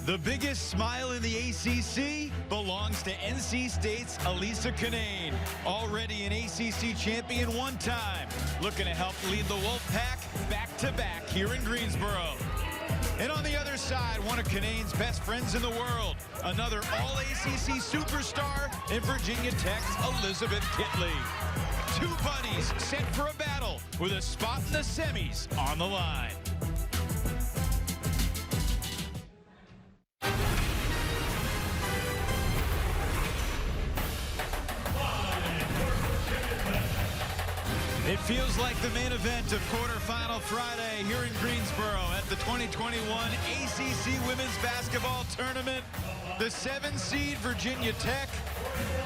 The biggest smile in the ACC belongs to NC State's Elisa Canane, already an ACC champion one time, looking to help lead the Wolfpack back-to-back here in Greensboro. And on the other side, one of Canane's best friends in the world, another all-ACC superstar in Virginia Tech's Elizabeth Kitley. Two buddies set for a battle with a spot in the semis on the line. It feels like the main event of quarterfinal Friday here in Greensboro at the 2021 ACC Women's Basketball Tournament. The 7-seed Virginia Tech,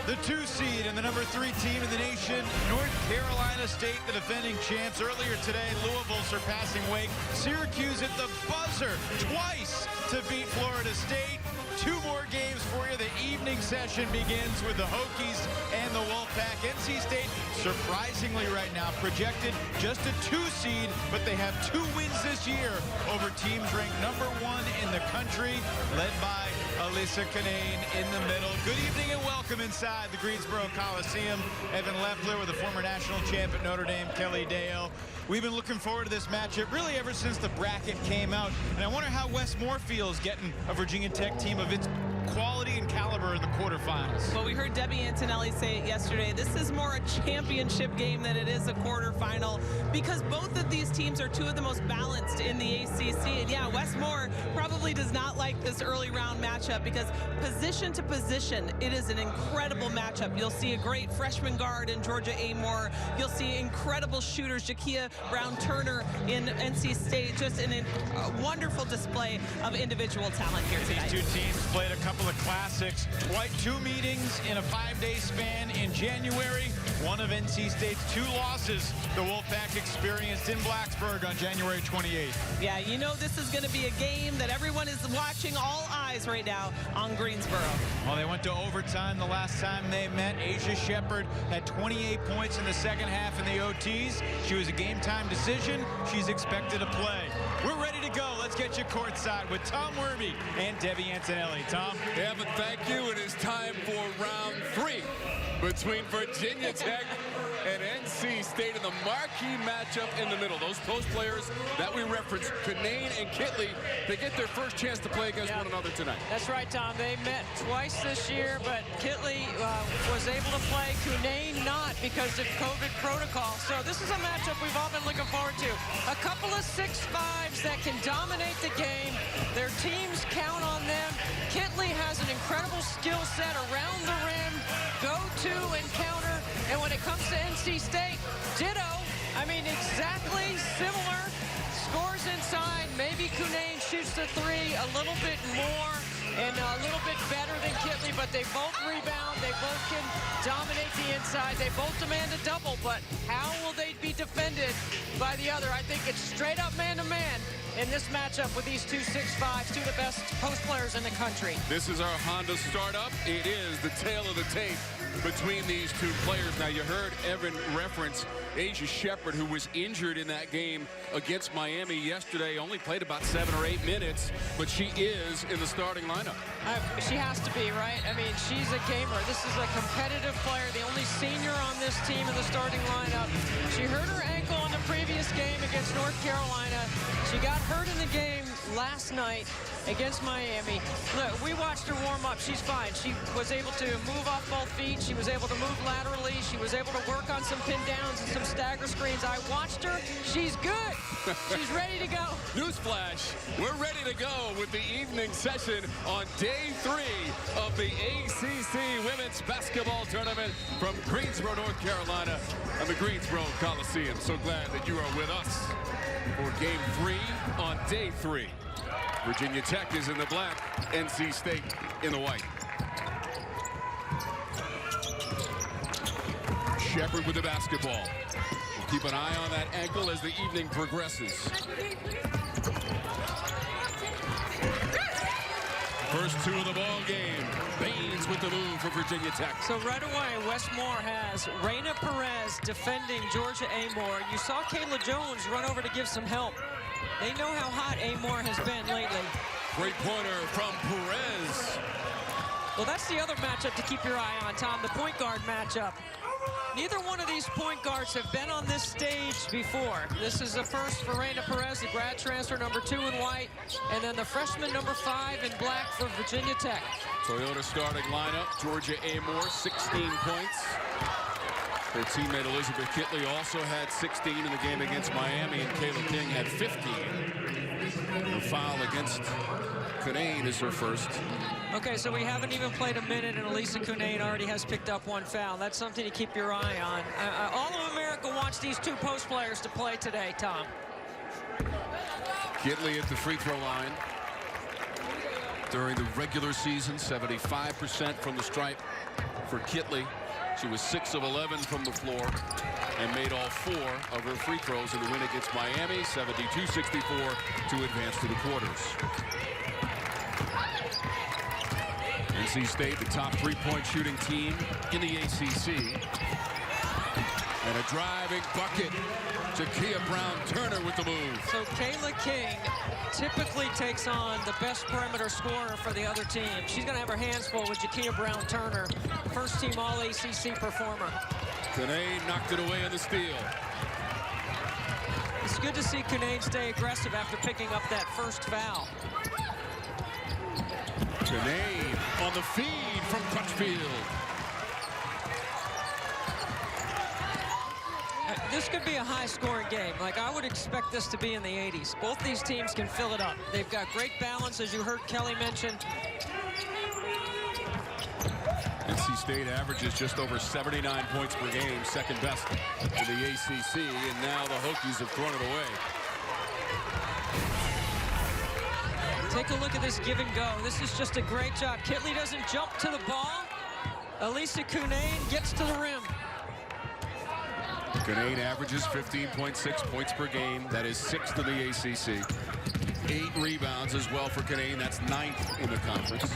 the 2-seed and the number 3 team in the nation, North Carolina State, the defending champs. Earlier today, Louisville surpassing Wake. Syracuse at the buzzer twice to beat Florida State. 2 more games for you. The evening session begins with the Hokies and the Wolfpack. NC State, surprisingly right now, projected just a 2-seed, but they have 2 wins this year over teams ranked number 1 in the country, led by Elisa Canane in the middle. Good evening and welcome inside the Greensboro Coliseum. Evan Leffler with the former national champ at Notre Dame, Kelly Dale. We've been looking forward to this matchup really ever since the bracket came out. And I wonder how Wes Moore feels getting a Virginia Tech team of its quality and caliber in the quarterfinals. Well, we heard Debbie Antonelli say it yesterday. This is more a championship game than it is a quarterfinal, because both of these teams are 2 of the most balanced in the ACC. And yeah, Wes Moore probably does not like this early round matchup because position to position, it is an incredible matchup. You'll see a great freshman guard in Georgia Amore. You'll see incredible shooters, Jakia Brown-Turner in NC State. Just a wonderful display of individual talent here tonight. These 2 teams played a couple of classics, 2 meetings in a 5-day span in January. One of NC State's 2 losses the Wolfpack experienced in Blacksburg on January 28th. Yeah, you know this is going to be a game that everyone is watching, all eyes right now on Greensboro. Well, they went to overtime the last time they met. Asia Shepard had 28 points in the second half in the OTs. She was a game-time decision. She's expected to play. We're ready to go. Let's get you courtside with Tom Werby and Debbie Antonelli. Tom? Evan, thank you. It is time for round 3 between Virginia Tech and NC State in the marquee matchup in the middle. Those post players that we referenced, Canane and Kitley, they get their first chance to play against one another tonight. That's right, Tom. They met twice this year, but Kitley was able to play, Canane not because of COVID protocol. So this is a matchup we've all been looking forward to. A couple of 6'5s that can dominate the game. Their teams count on them. Kitley has an incredible skill set around the rim, go-to and counter. And when it comes to NC State, ditto. I mean, exactly similar. Scores inside. Maybe Canane shoots the 3 a little bit more and a little bit better than Kitley, but they both rebound. They both can dominate the inside. They both demand a double, but how will they be defended by the other? I think it's straight up man-to-man in this matchup with these 2 6'5s, 2 of the best post players in the country. This is our Honda startup. It is the tail of the tape between these 2 players. Now, you heard Evan reference Asia Shepard, who was injured in that game against Miami yesterday, only played about 7 or 8 minutes, but she is in the starting lineup. She has to be, right? I mean, she's a gamer. This is a competitive player, the only senior on this team in the starting lineup. She hurt her ankle in the previous game against North Carolina. She got hurt in the game last night against Miami. Look, we watched her warm up. She's fine. She was able to move off both feet. She was able to move laterally. She was able to work on some pin downs and some stagger screens. I watched her. She's good. She's ready to go. Newsflash, we're ready to go with the evening session on day 3 of the ACC Women's Basketball Tournament from Greensboro, North Carolina, and the Greensboro Coliseum. So glad that you are with us for game 3 on day 3. Virginia Tech is in the black, NC State in the white. Shepard with the basketball. We'll keep an eye on that ankle as the evening progresses. First 2 of the ball game. Baines with the move for Virginia Tech. So right away, Wes Moore has Raina Perez defending Georgia Amore. You saw Kayla Jones run over to give some help. They know how hot Amore has been lately. Three-pointer from Perez. Well, that's the other matchup to keep your eye on, Tom, the point guard matchup. Neither one of these point guards have been on this stage before. This is the first for Reina Perez, the grad transfer, number 2 in white, and then the freshman, number 5 in black for Virginia Tech. Toyota starting lineup, Georgia Amore, 16 points. Her teammate Elizabeth Kitley also had 16 in the game against Miami, and Kayla King had 15. The foul against Cunane is her first. Okay, so we haven't even played a minute, and Elisa Cunane already has picked up 1 foul. That's something to keep your eye on. All of America wants these 2 post players to play today, Tom. Kitley at the free throw line. During the regular season, 75% from the stripe for Kitley. She was 6 of 11 from the floor and made all 4 of her free throws in the win against Miami, 72-64 to advance to the quarters. NC State, the top 3-point shooting team in the ACC. And a driving bucket to Kia Brown-Turner with the move. So Kayla King typically takes on the best perimeter scorer for the other team. She's going to have her hands full with Jakia Brown-Turner, first-team All-ACC performer. Cunane knocked it away on the steal. It's good to see Cunane stay aggressive after picking up that first foul. Cunane on the feed from Crutchfield. This could be a high-scoring game. Like, I would expect this to be in the 80s. Both these teams can fill it up. They've got great balance, as you heard Kelly mention. NC State averages just over 79 points per game, second best in the ACC, and now the Hokies have thrown it away. Take a look at this give and go. This is just a great job. Kitley doesn't jump to the ball. Elisa Cunane gets to the rim. Cunane averages 15.6 points per game. That is 6th in the ACC. 8 rebounds as well for Cunane. That's 9th in the conference.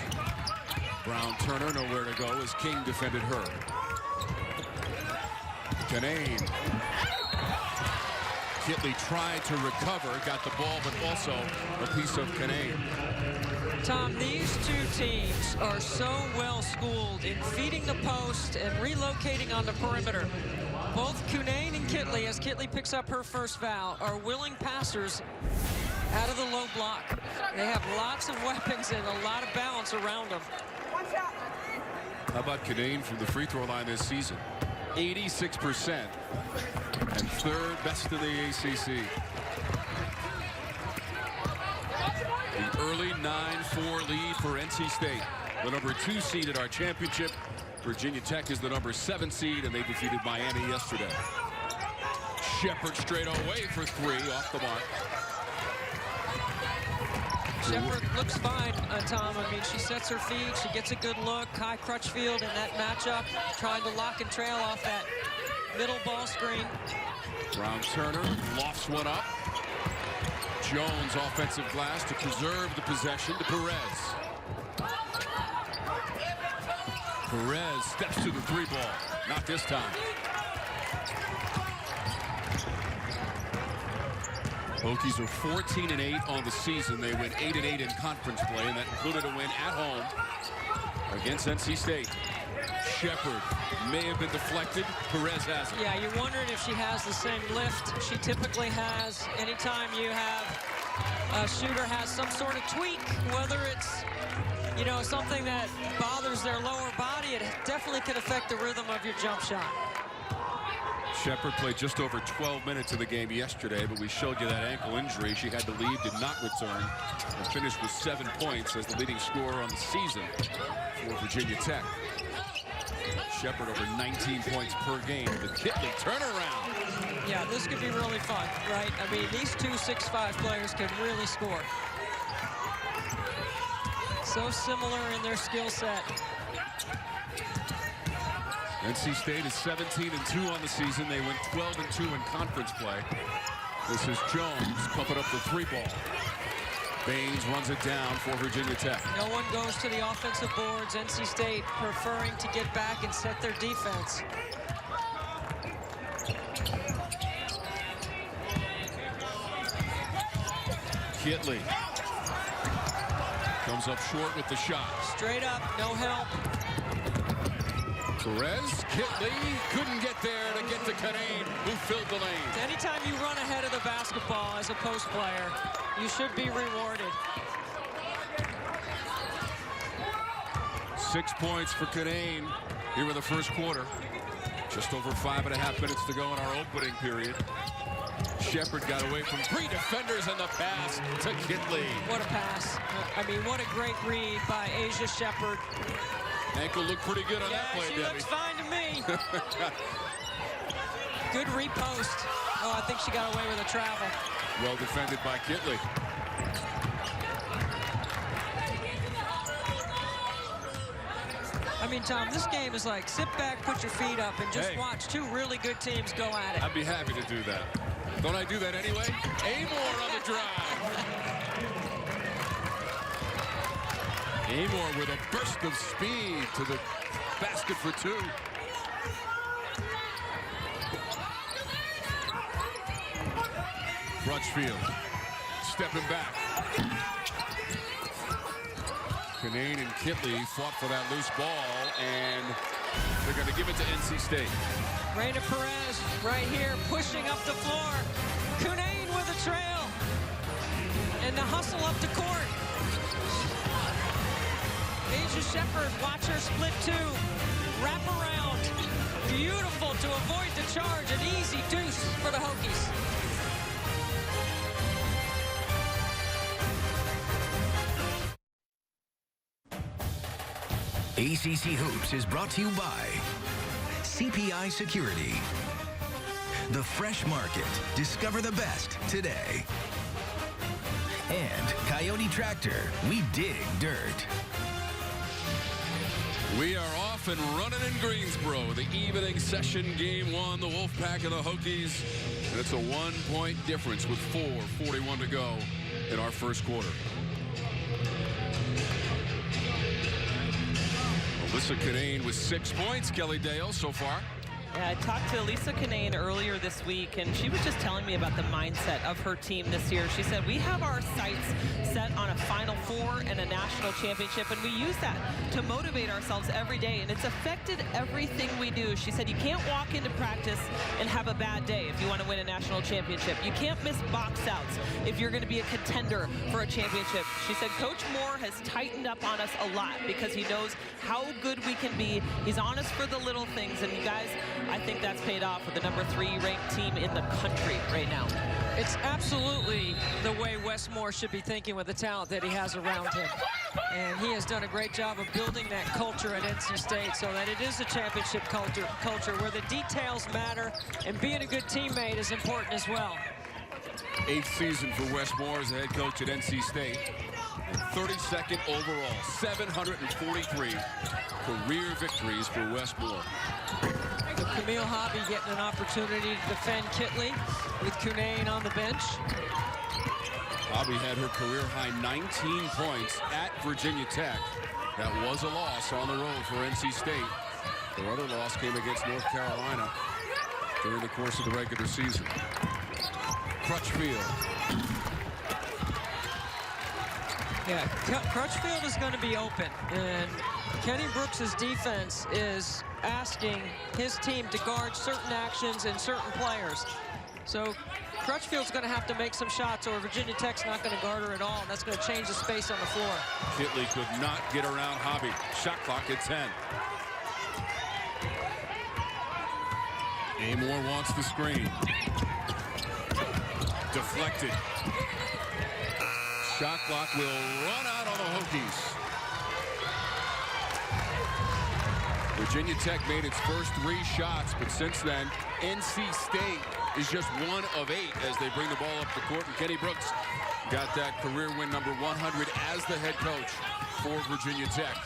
Brown-Turner nowhere to go as King defended her. Cunane. Kitley tried to recover, got the ball, but also a piece of Cunane. Tom, these 2 teams are so well schooled in feeding the post and relocating on the perimeter. Both Cunane and Kitley, as Kitley picks up her first foul, are willing passers out of the low block. They have lots of weapons and a lot of balance around them. How about Cunane from the free throw line this season? 86% and 3rd best in the ACC. The early 9-4 lead for NC State. The number 2 seed at our championship. Virginia Tech is the number 7 seed, and they defeated Miami yesterday. Shepherd straight away for 3 off the mark. Shepherd looks fine, Tom. I mean, she sets her feet, she gets a good look. Kai Crutchfield in that matchup, trying to lock and trail off that middle ball screen. Brown-Turner lofts one up. Jones offensive glass to preserve the possession to Perez. Perez steps to the 3 ball. Not this time. Hokies are 14-8 on the season. They went 8-8 in conference play, and that included a win at home against NC State. Shepherd may have been deflected. Perez hasn't. Yeah, you're wondering if she has the same lift she typically has. Anytime you have a shooter has some sort of tweak, whether it's, you know, something that bothers their lower body, it definitely could affect the rhythm of your jump shot. Shepherd played just over 12 minutes of the game yesterday, but we showed you that ankle injury. She had to leave, did not return, and finished with 7 points as the leading scorer on the season for Virginia Tech. Shepherd over 19 points per game. The Kitley turnaround. Yeah, this could be really fun, right? I mean, these 2 6'5" players can really score. So similar in their skill set. NC State is 17-2 on the season. They went 12-2 in conference play. This is Jones pumping up the 3 ball. Baines runs it down for Virginia Tech. No one goes to the offensive boards. NC State preferring to get back and set their defense. Kitley. Comes up short with the shot. Straight up, no help. Perez, Kitley couldn't get there to get to Canane, who filled the lane. Anytime you run ahead of the basketball as a post player, you should be rewarded. 6 points for Canane here in the first quarter. Just over 5.5 minutes to go in our opening period. Shepard got away from 3 defenders and the pass to Kitley. What a pass. I mean, what a great read by Asia Shepard. Ankle looked pretty good on that play, she Debbie. looks fine to me. Good repost. Oh, I think she got away with a travel. Well defended by Kitley. I mean, Tom, this game is like sit back, put your feet up, and just watch 2 really good teams go at it. I'd be happy to do that. Don't I do that anyway? Amor on the drive. Amor with a burst of speed to the basket for 2. Crutchfield stepping back. Canane and Kitley fought for that loose ball, and they're going to give it to NC State. Reina Perez right here pushing up the floor. Canane with a trail. And the hustle up the court. Asia Shepard, watch her split 2. Wrap around. Beautiful to avoid the charge. An easy deuce for the Hokies. ACC Hoops is brought to you by CPI Security. The Fresh Market. Discover the best today. And Coyote Tractor. We dig dirt. We are off and running in Greensboro. The evening session, game 1, the Wolfpack and the Hokies. And it's a 1-point difference with 4:41 to go in our first quarter. Alyssa Canane with 6 points. Kelly Dale so far. Yeah, I talked to Lisa Canane earlier this week, and she was just telling me about the mindset of her team this year. She said, we have our sights set on a Final Four and a national championship, and we use that to motivate ourselves every day, and it's affected everything we do. She said, you can't walk into practice and have a bad day if you want to win a national championship. You can't miss box outs if you're going to be a contender for a championship. She said, Coach Moore has tightened up on us a lot because he knows how good we can be. He's on us for the little things, and you guys, I think that's paid off with the #3 ranked team in the country right now. It's absolutely the way Wes Moore should be thinking with the talent that he has around him. And he has done a great job of building that culture at NC State so that it is a championship culture where the details matter, and being a good teammate is important as well. 8th season for Wes Moore as the head coach at NC State. 32nd overall, 743 career victories for Wes Moore. Camille Hobby getting an opportunity to defend Kitley with Canane on the bench. Hobby had her career-high 19 points at Virginia Tech. That was a loss on the road for NC State. Their other loss came against North Carolina during the course of the regular season. Crutchfield. Yeah, Crutchfield is going to be open, and Kenny Brooks' defense is asking his team to guard certain actions and certain players. So Crutchfield's going to have to make some shots, or Virginia Tech's not going to guard her at all. That's going to change the space on the floor. Kitley could not get around Hobby. Shot clock at 10. Amor wants the screen. Deflected. Shot clock will run out on the Hokies. Virginia Tech made its first 3 shots, but since then, NC State is just 1 of 8 as they bring the ball up the court. And Kenny Brooks got that career win number 100 as the head coach for Virginia Tech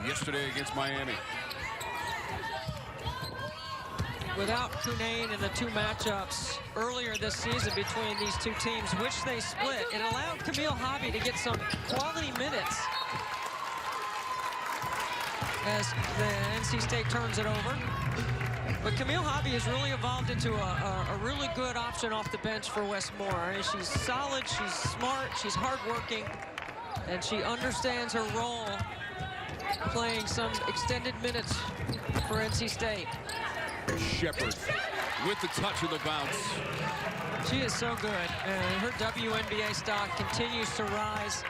yesterday against Miami. Without Canane in the 2 matchups earlier this season between these 2 teams, which they split, it allowed Camille Hobby to get some quality minutes as the NC State turns it over. But Camille Hobby has really evolved into a really good option off the bench for Wes Moore. I mean, she's solid, she's smart, she's hardworking. and she understands her role, playing some extended minutes for NC State. Shepherd with the touch of the bounce. She is so good, and her WNBA stock continues to rise.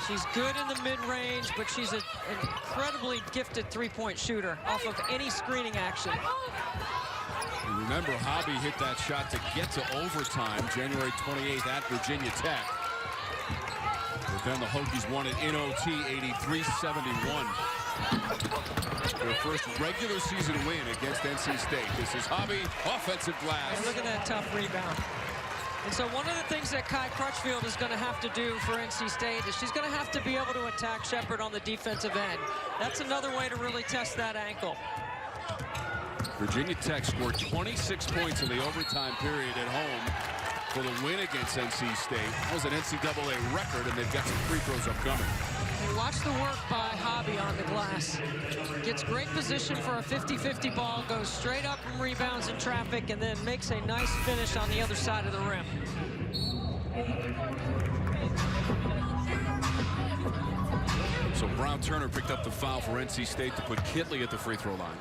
She's good in the mid-range, but she's an incredibly gifted three-point shooter off of any screening action. Remember, Hobby hit that shot to get to overtime January 28th at Virginia Tech. But then the Hokies won it in OT, 83-71. Their first regular season win against NC State. This is Hobby, offensive glass. And look at that tough rebound. And so one of the things that Kai Crutchfield is going to have to do for NC State is she's going to have to be able to attack Shepherd on the defensive end. That's another way to really test that ankle. Virginia Tech scored 26 points in the overtime period at home for the win against NC State. That was an NCAA record, and they've got some free throws upcoming. You watch the work by Hobby on the glass. Gets great position for a 50-50 ball, goes straight up and rebounds in traffic, and then makes a nice finish on the other side of the rim. So Brown Turner picked up the foul for NC State to put Kitley at the free throw line.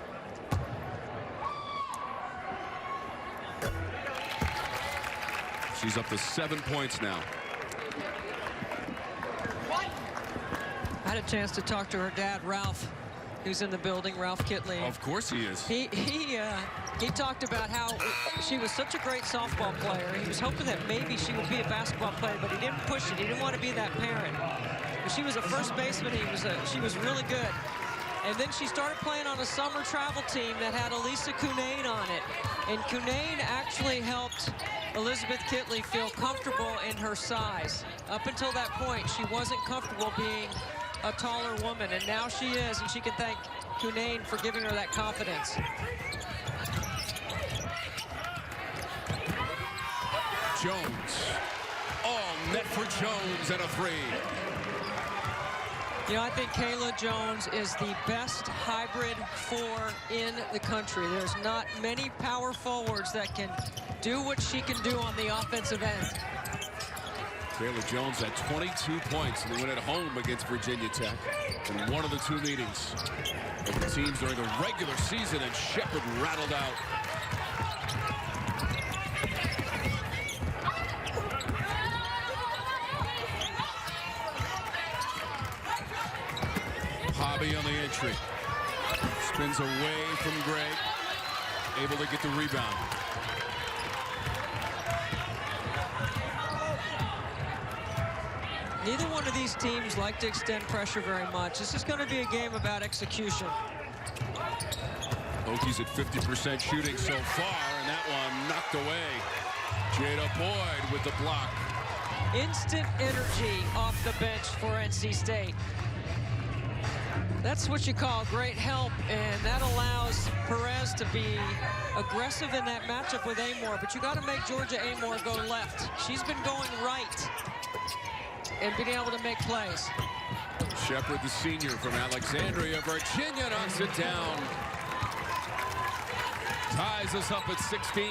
She's up to 7 points now. I had a chance to talk to her dad, Ralph, who's in the building, Ralph Kitley. Of course he is. He talked about how she was such a great softball player. He was hoping that maybe she would be a basketball player, but he didn't push it. He didn't want to be that parent. But she was a first baseman. She was really good. And then she started playing on a summer travel team that had Elisa Cunane on it. And Cunane actually helped Elizabeth Kitley feel comfortable in her size. Up until that point, she wasn't comfortable being a taller woman, and now she is, and she can thank Cunane for giving her that confidence. Jones. All net for Jones and a three. You know, I think Kayla Jones is the best hybrid four in the country. There's not many power forwards that can do what she can do on the offensive end. Kayla Jones had 22 points in the win at home against Virginia Tech in one of the two meetings of the teams during the regular season, and Shepherd rattled out. Hobby on the entry. Spins away from Gray. Able to get the rebound. Neither one of these teams like to extend pressure very much. This is going to be a game about execution. Hokies at 50% shooting so far, and that one knocked away. Jada Boyd with the block. Instant energy off the bench for NC State. That's what you call great help, and that allows Perez to be aggressive in that matchup with Amor. But you got to make Georgia Amor go left. She's been going right and being able to make plays. Shepherd, the senior from Alexandria, Virginia, knocks it down. Ties us up at 16,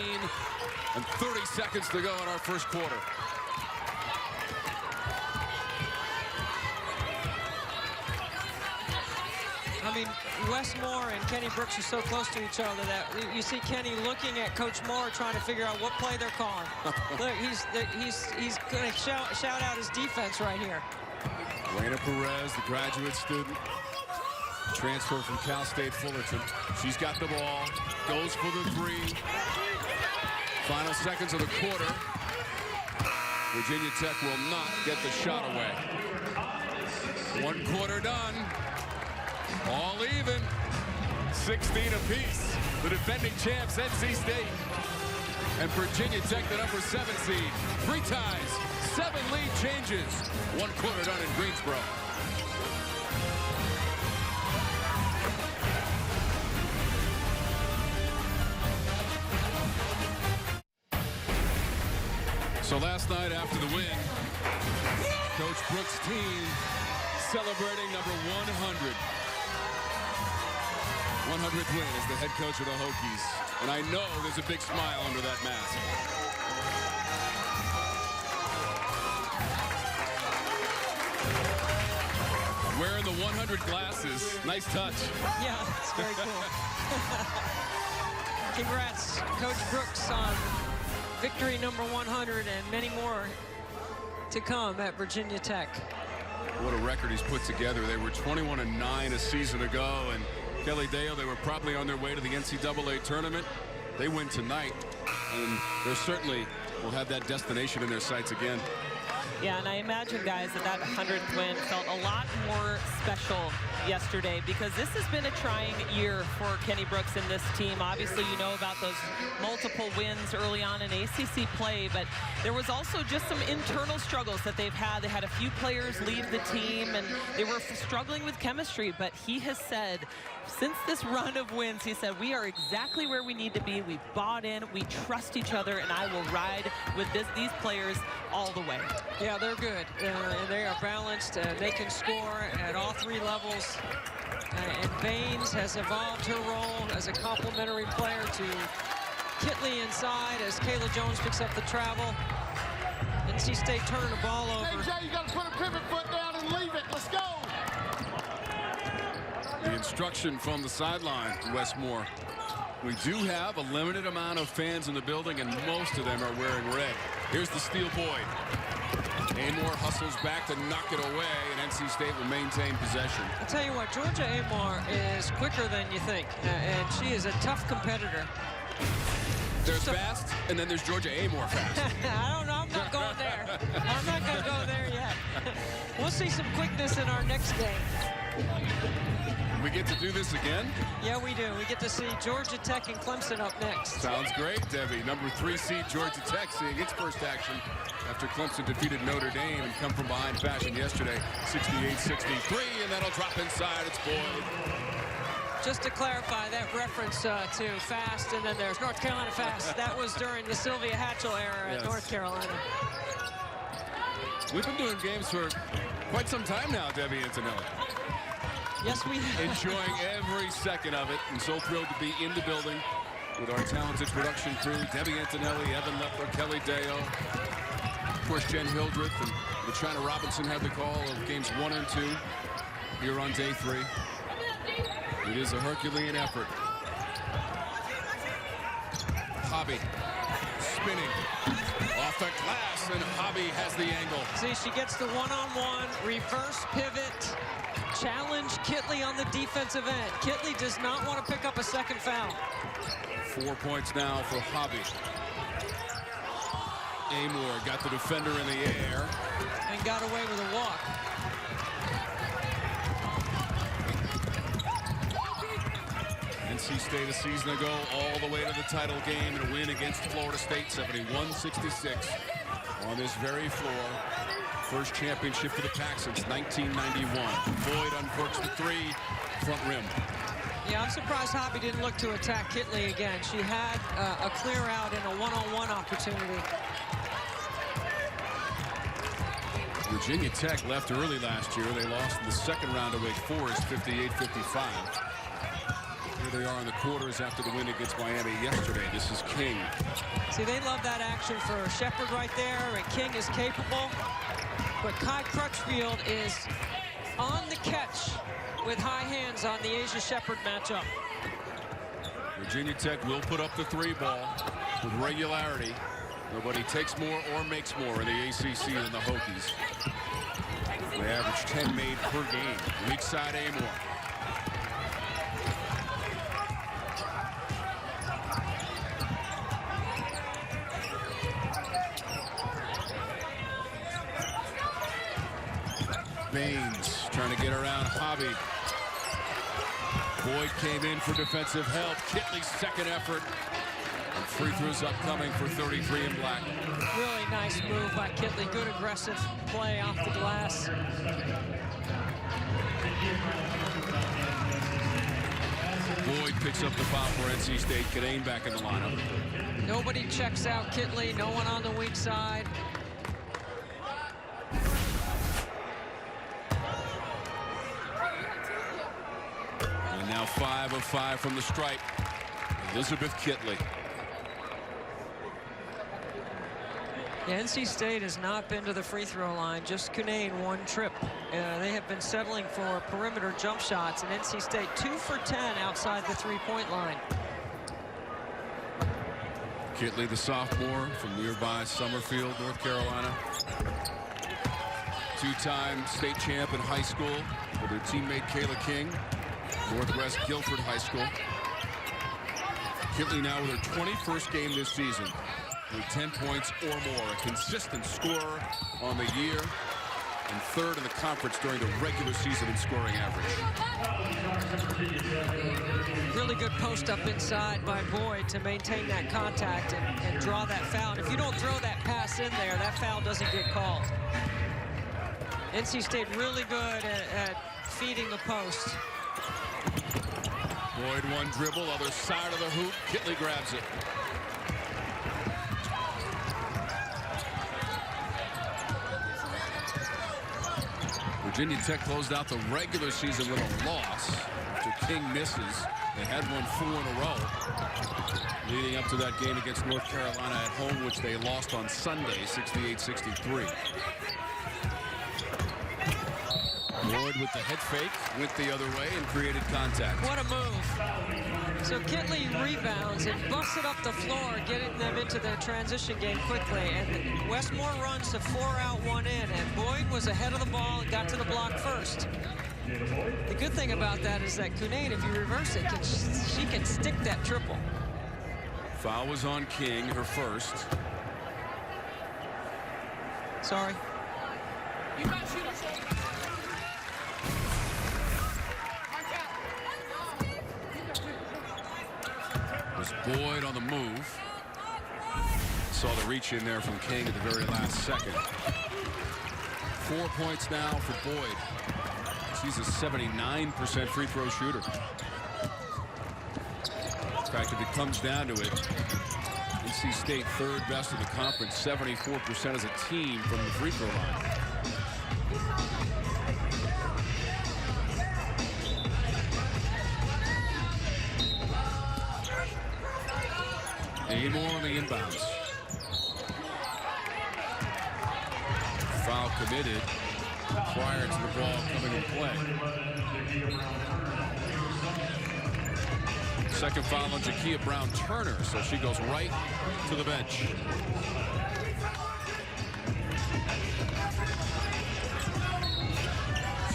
and 30 seconds to go in our first quarter. I mean, Wes Moore and Kenny Brooks are so close to each other that you see Kenny looking at Coach Moore trying to figure out what play they're calling. Look, he's going to shout out his defense right here. Raina Perez, the graduate student, transfer from Cal State Fullerton. She's got the ball, goes for the three. Final seconds of the quarter. Virginia Tech will not get the shot away. 1 quarter done. All even. 16 apiece. The defending champs, NC State. And Virginia Tech, the number 7 seed. 3 ties, 7 lead changes. 1 quarter done in Greensboro. So last night after the win, Coach Brooks' team celebrating number 100. 100th win as the head coach of the Hokies. And I know there's a big smile under that mask. Wearing the 100 glasses. Nice touch. Yeah, it's very cool. Congrats, Coach Brooks, on victory number 100 and many more to come at Virginia Tech. What a record he's put together. They were 21-9 a season ago, and Kelly Dale, they were probably on their way to the NCAA tournament. They win tonight, and they certainly will have that destination in their sights again. Yeah, and I imagine, guys, that 100th win felt a lot more special yesterday, because this has been a trying year for Kenny Brooks and this team. Obviously, you know about those multiple wins early on in ACC play, but there was also just some internal struggles that they've had. They had a few players leave the team, and they were struggling with chemistry, but he has said, since this run of wins, he said, we are exactly where we need to be. We bought in, we trust each other, and I will ride with these players all the way. Yeah, they're good. They are balanced. They can score at all three levels. And Baines has evolved her role as a complementary player to Kitley inside as Kayla Jones picks up the travel. NC State turning the ball over. Hey, Jay, you got to put a pivot foot down and leave it. Let's go. The instruction from the sideline, Westmore. We do have a limited amount of fans in the building, and most of them are wearing red. Here's the steal, Boyd. Amor hustles back to knock it away, and NC State will maintain possession. I'll tell you what, Georgia Amor is quicker than you think, and she is a tough competitor. There's fast, and then there's Georgia Amor fast. I don't know. I'm not going there. I'm not going to go there yet. We'll see some quickness in our next game. We get to do this again? Yeah, we do. We get to see Georgia Tech and Clemson up next. Sounds great, Debbie. Number 3 seed Georgia Tech seeing its first action after Clemson defeated Notre Dame and come from behind fashion yesterday, 68-63, and that'll drop inside. It's Boyd. Just to clarify, that reference to fast, and then there's North Carolina fast. That was during the Sylvia Hatchell era at North Carolina. We've been doing games for quite some time now, Debbie Antonelli. Yes, we have. Enjoying every second of it, and so thrilled to be in the building with our talented production crew, Debbie Antonelli, Evan Leppler, Kelly Dale, of course, Jen Hildreth, and LaChina Robinson had the call of games 1 and 2 here on day 3. It is a Herculean effort. Hobby spinning off the glass, and Hobby has the angle. See, she gets the one-on-one, reverse pivot, challenge Kitley on the defensive end. Kitley does not want to pick up a second foul. 4 points now for Hobby. Amor got the defender in the air. And got away with a walk. NC State a season ago all the way to the title game and a win against Florida State, 71-66 on this very floor. First championship for the Pack since 1991. Boyd uncorks the 3, front rim. Yeah, I'm surprised Hobby didn't look to attack Kitley again. She had a clear out and a one-on-one opportunity. Virginia Tech left early last year. They lost in the second round to Wake Forest, 58-55. Here they are in the quarters after the win against Miami yesterday. This is King. See, they love that action for Shepard right there, and King is capable. But Kai Crutchfield is on the catch with high hands on the Asia Shepard matchup. Virginia Tech will put up the 3 ball with regularity. Nobody takes more or makes more in the ACC than the Hokies. They average 10 made per game. Weak side Amor. Baines trying to get around Hobby. Boyd came in for defensive help. Kitley's second effort. And free throws upcoming for 33 in black. Really nice move by Kitley. Good aggressive play off the glass. Boyd picks up the foul for NC State. Kadane back in the lineup. Nobody checks out Kitley. No one on the weak side. And now 5 of 5 from the stripe. Elizabeth Kitley. Yeah, NC State has not been to the free throw line, just Cunane one trip. They have been settling for perimeter jump shots, and NC State 2 for 10 outside the three-point line. Kitley, the sophomore from nearby Summerfield, North Carolina. Two-time state champ in high school with her teammate Kayla King, Northwest Guilford High School. Kitley now with her 21st game this season with 10 points or more, a consistent scorer on the year and third in the conference during the regular season in scoring average. Really good post up inside by Boyd to maintain that contact and draw that foul. And if you don't throw that pass in there, that foul doesn't get called. NC State really good at feeding the post. Boyd one dribble, other side of the hoop. Kitley grabs it. Virginia Tech closed out the regular season with a loss after King misses. They had won 4 in a row leading up to that game against North Carolina at home, which they lost on Sunday, 68-63. Boyd with the head fake, went the other way and created contact. What a move. So Kitley rebounds and busts it up the floor, getting them into their transition game quickly. And Westmore runs to 4 out, 1 in. And Boyd was ahead of the ball and got to the block first. The good thing about that is that Cunane, if you reverse it, she can stick that triple. Foul was on King, her first. Sorry. Was Boyd on the move. Saw the reach in there from King at the very last second. 4 points now for Boyd. She's a 79% free throw shooter. In fact, if it comes down to it, NC State third best in the conference, 74% as a team from the free throw line. More on the inbounds. Foul committed prior to the ball coming in play. Second foul on Jakia Brown-Turner, so she goes right to the bench.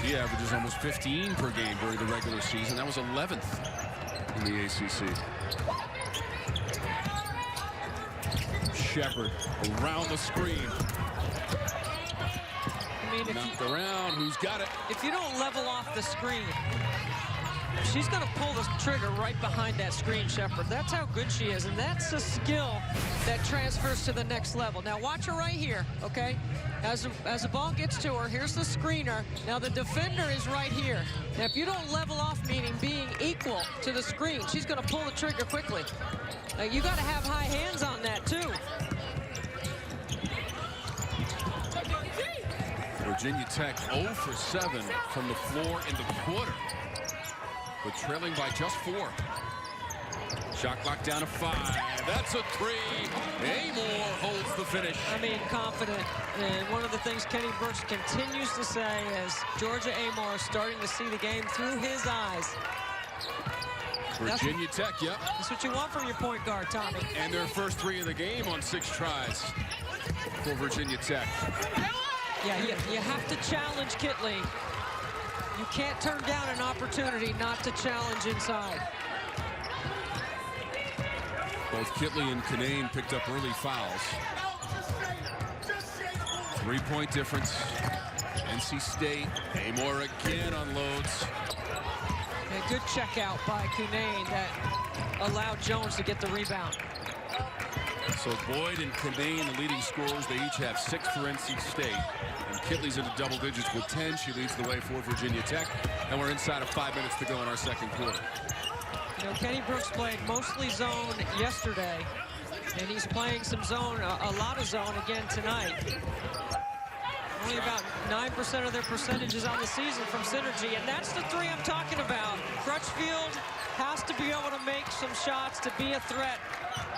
She averages almost 15 per game during the regular season. That was 11th in the ACC. Shepard around the screen. I mean, knocked around. Who's got it? If you don't level off the screen, she's going to pull the trigger right behind that screen, Shepard. That's how good she is, and that's a skill that transfers to the next level. Now watch her right here, okay? As the ball gets to her, here's the screener. Now the defender is right here. Now if you don't level off, meaning being equal to the screen, she's going to pull the trigger quickly. Now you got to have high hands on that too. Virginia Tech 0 for 7 from the floor in the quarter, but trailing by just 4. Shot clock down to 5. That's a 3. Amor holds the finish. I mean, confident. And one of the things Kenny Brooks continues to say is Georgia Amor is starting to see the game through his eyes. Virginia Tech, yep. That's what you want from your point guard, Tommy. And their first 3 of the game on 6 tries for Virginia Tech. Yeah, you have to challenge Kitley. You can't turn down an opportunity not to challenge inside. Both Kitley and Cunane picked up early fouls. 3-point difference. NC State. Amor again unloads. A good check out by Cunane that allowed Jones to get the rebound. So Boyd and Cunane, the leading scorers, they each have 6 for NC State. And Kitley's into double digits with 10. She leads the way for Virginia Tech. And we're inside of 5 minutes to go in our second quarter. You know, Kenny Brooks played mostly zone yesterday, and he's playing some zone, a lot of zone again tonight. Only about 9% of their percentages on the season from Synergy, and that's the 3 I'm talking about. Crutchfield has to be able to make some shots to be a threat,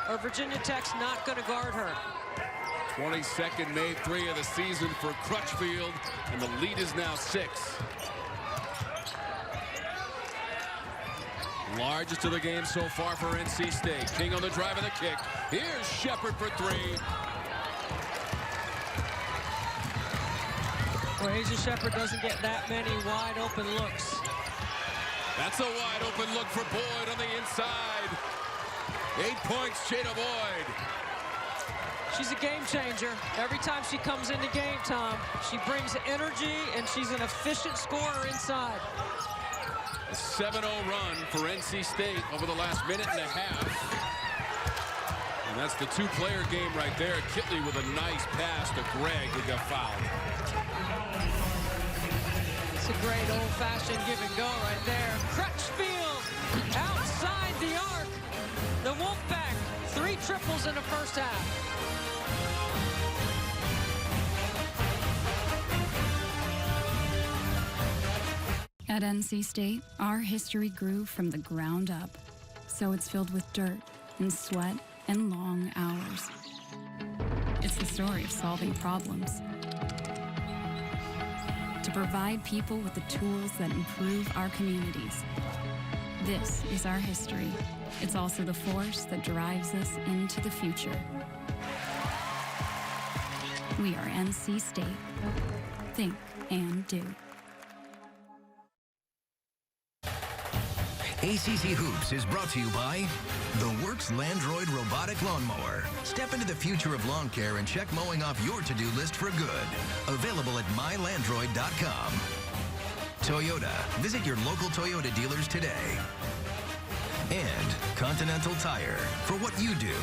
or Virginia Tech's not going to guard her. 22nd made 3 of the season for Crutchfield, and the lead is now 6. Largest of the game so far for NC State. King on the drive and the kick. Here's Shepard for 3. Well, Asia Shepard doesn't get that many wide open looks. That's a wide open look for Boyd on the inside. 8 points, Jada Boyd. She's a game changer. Every time she comes into game time, she brings energy, and she's an efficient scorer inside. A 7-0 run for NC State over the last minute and a half. And that's the 2-player game right there. Kitley with a nice pass to Gregg, who got fouled. It's a great old-fashioned give and go right there. Crutchfield outside the arc. The Wolfpack, 3 triples in the first half. At NC State, our history grew from the ground up. So it's filled with dirt and sweat and long hours. It's the story of solving problems. To provide people with the tools that improve our communities. This is our history. It's also the force that drives us into the future. We are NC State. Think and do. ACC Hoops is brought to you by the Works Landroid Robotic Lawnmower. Step into the future of lawn care and check mowing off your to-do list for good. Available at mylandroid.com. Toyota. Visit your local Toyota dealers today. And Continental Tire. For what you do.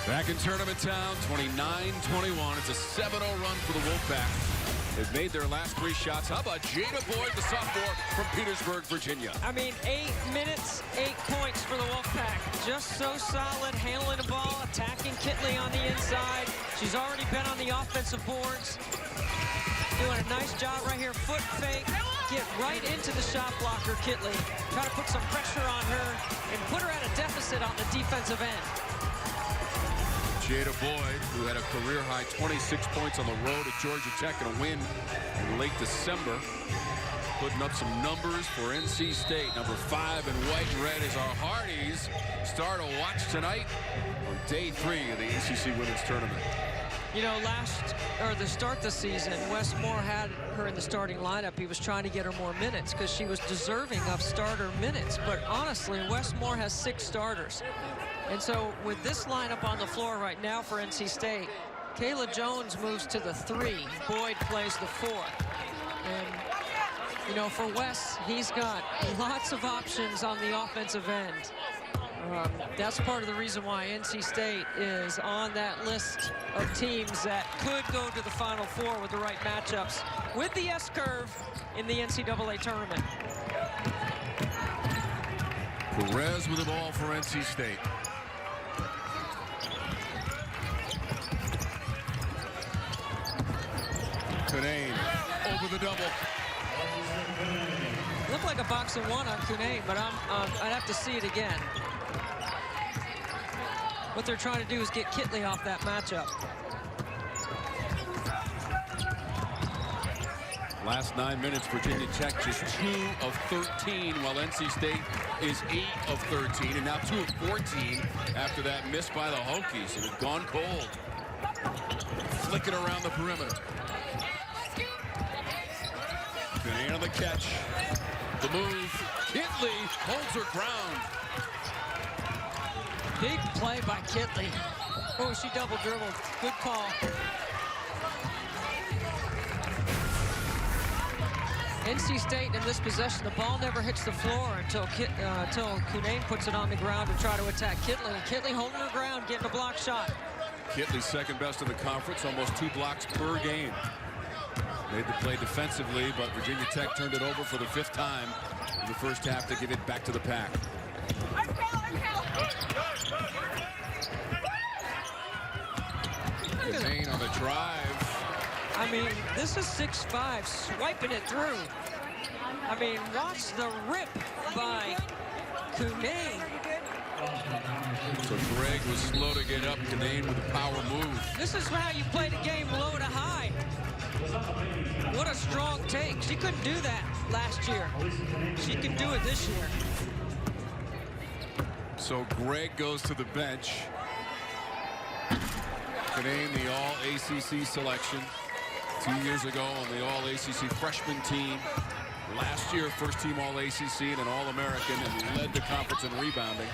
Back in tournament town, 29-21. It's a 7-0 run for the Wolfpack. They've made their last 3 shots. How about Jada Boyd, the sophomore from Petersburg, Virginia? I mean, 8 minutes, 8 points for the Wolfpack. Just so solid, handling the ball, attacking Kitley on the inside. She's already been on the offensive boards. Doing a nice job right here. Foot fake. Get right into the shot blocker, Kitley. Try to put some pressure on her and put her at a deficit on the defensive end. Jada Boyd, who had a career-high 26 points on the road at Georgia Tech in a win in late December, putting up some numbers for NC State. Number 5 in white and red is our Hardies. Star to watch tonight on day 3 of the ACC Women's Tournament. You know, to start the season, Wes Moore had her in the starting lineup. He was trying to get her more minutes because she was deserving of starter minutes. But honestly, Wes Moore has 6 starters. And so with this lineup on the floor right now for NC State, Kayla Jones moves to the 3. Boyd plays the 4. And, you know, for Wes, he's got lots of options on the offensive end. That's part of the reason why NC State is on that list of teams that could go to the Final Four with the right matchups with the S-curve in the NCAA tournament. Perez with the ball for NC State. Cunane over the double. Looked like a box and 1 on Cunane, but I'd have to see it again. What they're trying to do is get Kitley off that matchup. Last 9 minutes, Virginia Tech just 2 of 13, while NC State is 8 of 13, and now 2 of 14 after that miss by the Hokies. It had gone cold. Flicking around the perimeter. Cunane on the catch. The move. Kitley holds her ground. Big play by Kitley. Oh, she double dribbled. Good call. NC State in this possession, the ball never hits the floor until Cunane puts it on the ground to try to attack Kitley. And Kitley holding her ground, getting a block shot. Kitley second best in the conference, almost 2 blocks per game. Made the play defensively, but Virginia Tech turned it over for the 5th time in the first half to give it back to the Pack. Cunane on the drive. I mean, this is 6'5", swiping it through. I mean, watch the rip by Cunane. So Greg was slow to get up. Canane with a power move. This is how you play the game, low to high. What a strong take. She couldn't do that last year. She can do it this year. So Greg goes to the bench. Canane, the All-ACC selection 2 years ago on the All-ACC freshman team. Last year, first team All-ACC and an All-American, and led the conference in rebounding.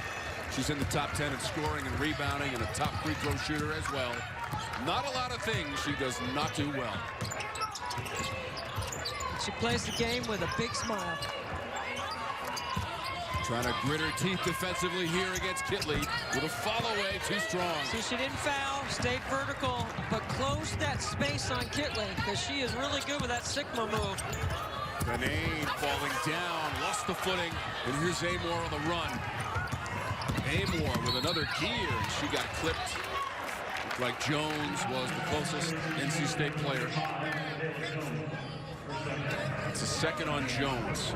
She's in the top 10 in scoring and rebounding, and a top free throw shooter as well. Not a lot of things she does not do well. She plays the game with a big smile. Trying to grit her teeth defensively here against Kitley with a follow-away too strong. See, she didn't foul, stayed vertical, but closed that space on Kitley because she is really good with that Sigma move. Canane falling down, lost the footing, and here's Amor on the run. Amor with another gear, and she got clipped. Looked like Jones was the closest NC State player. It's a second on Jones.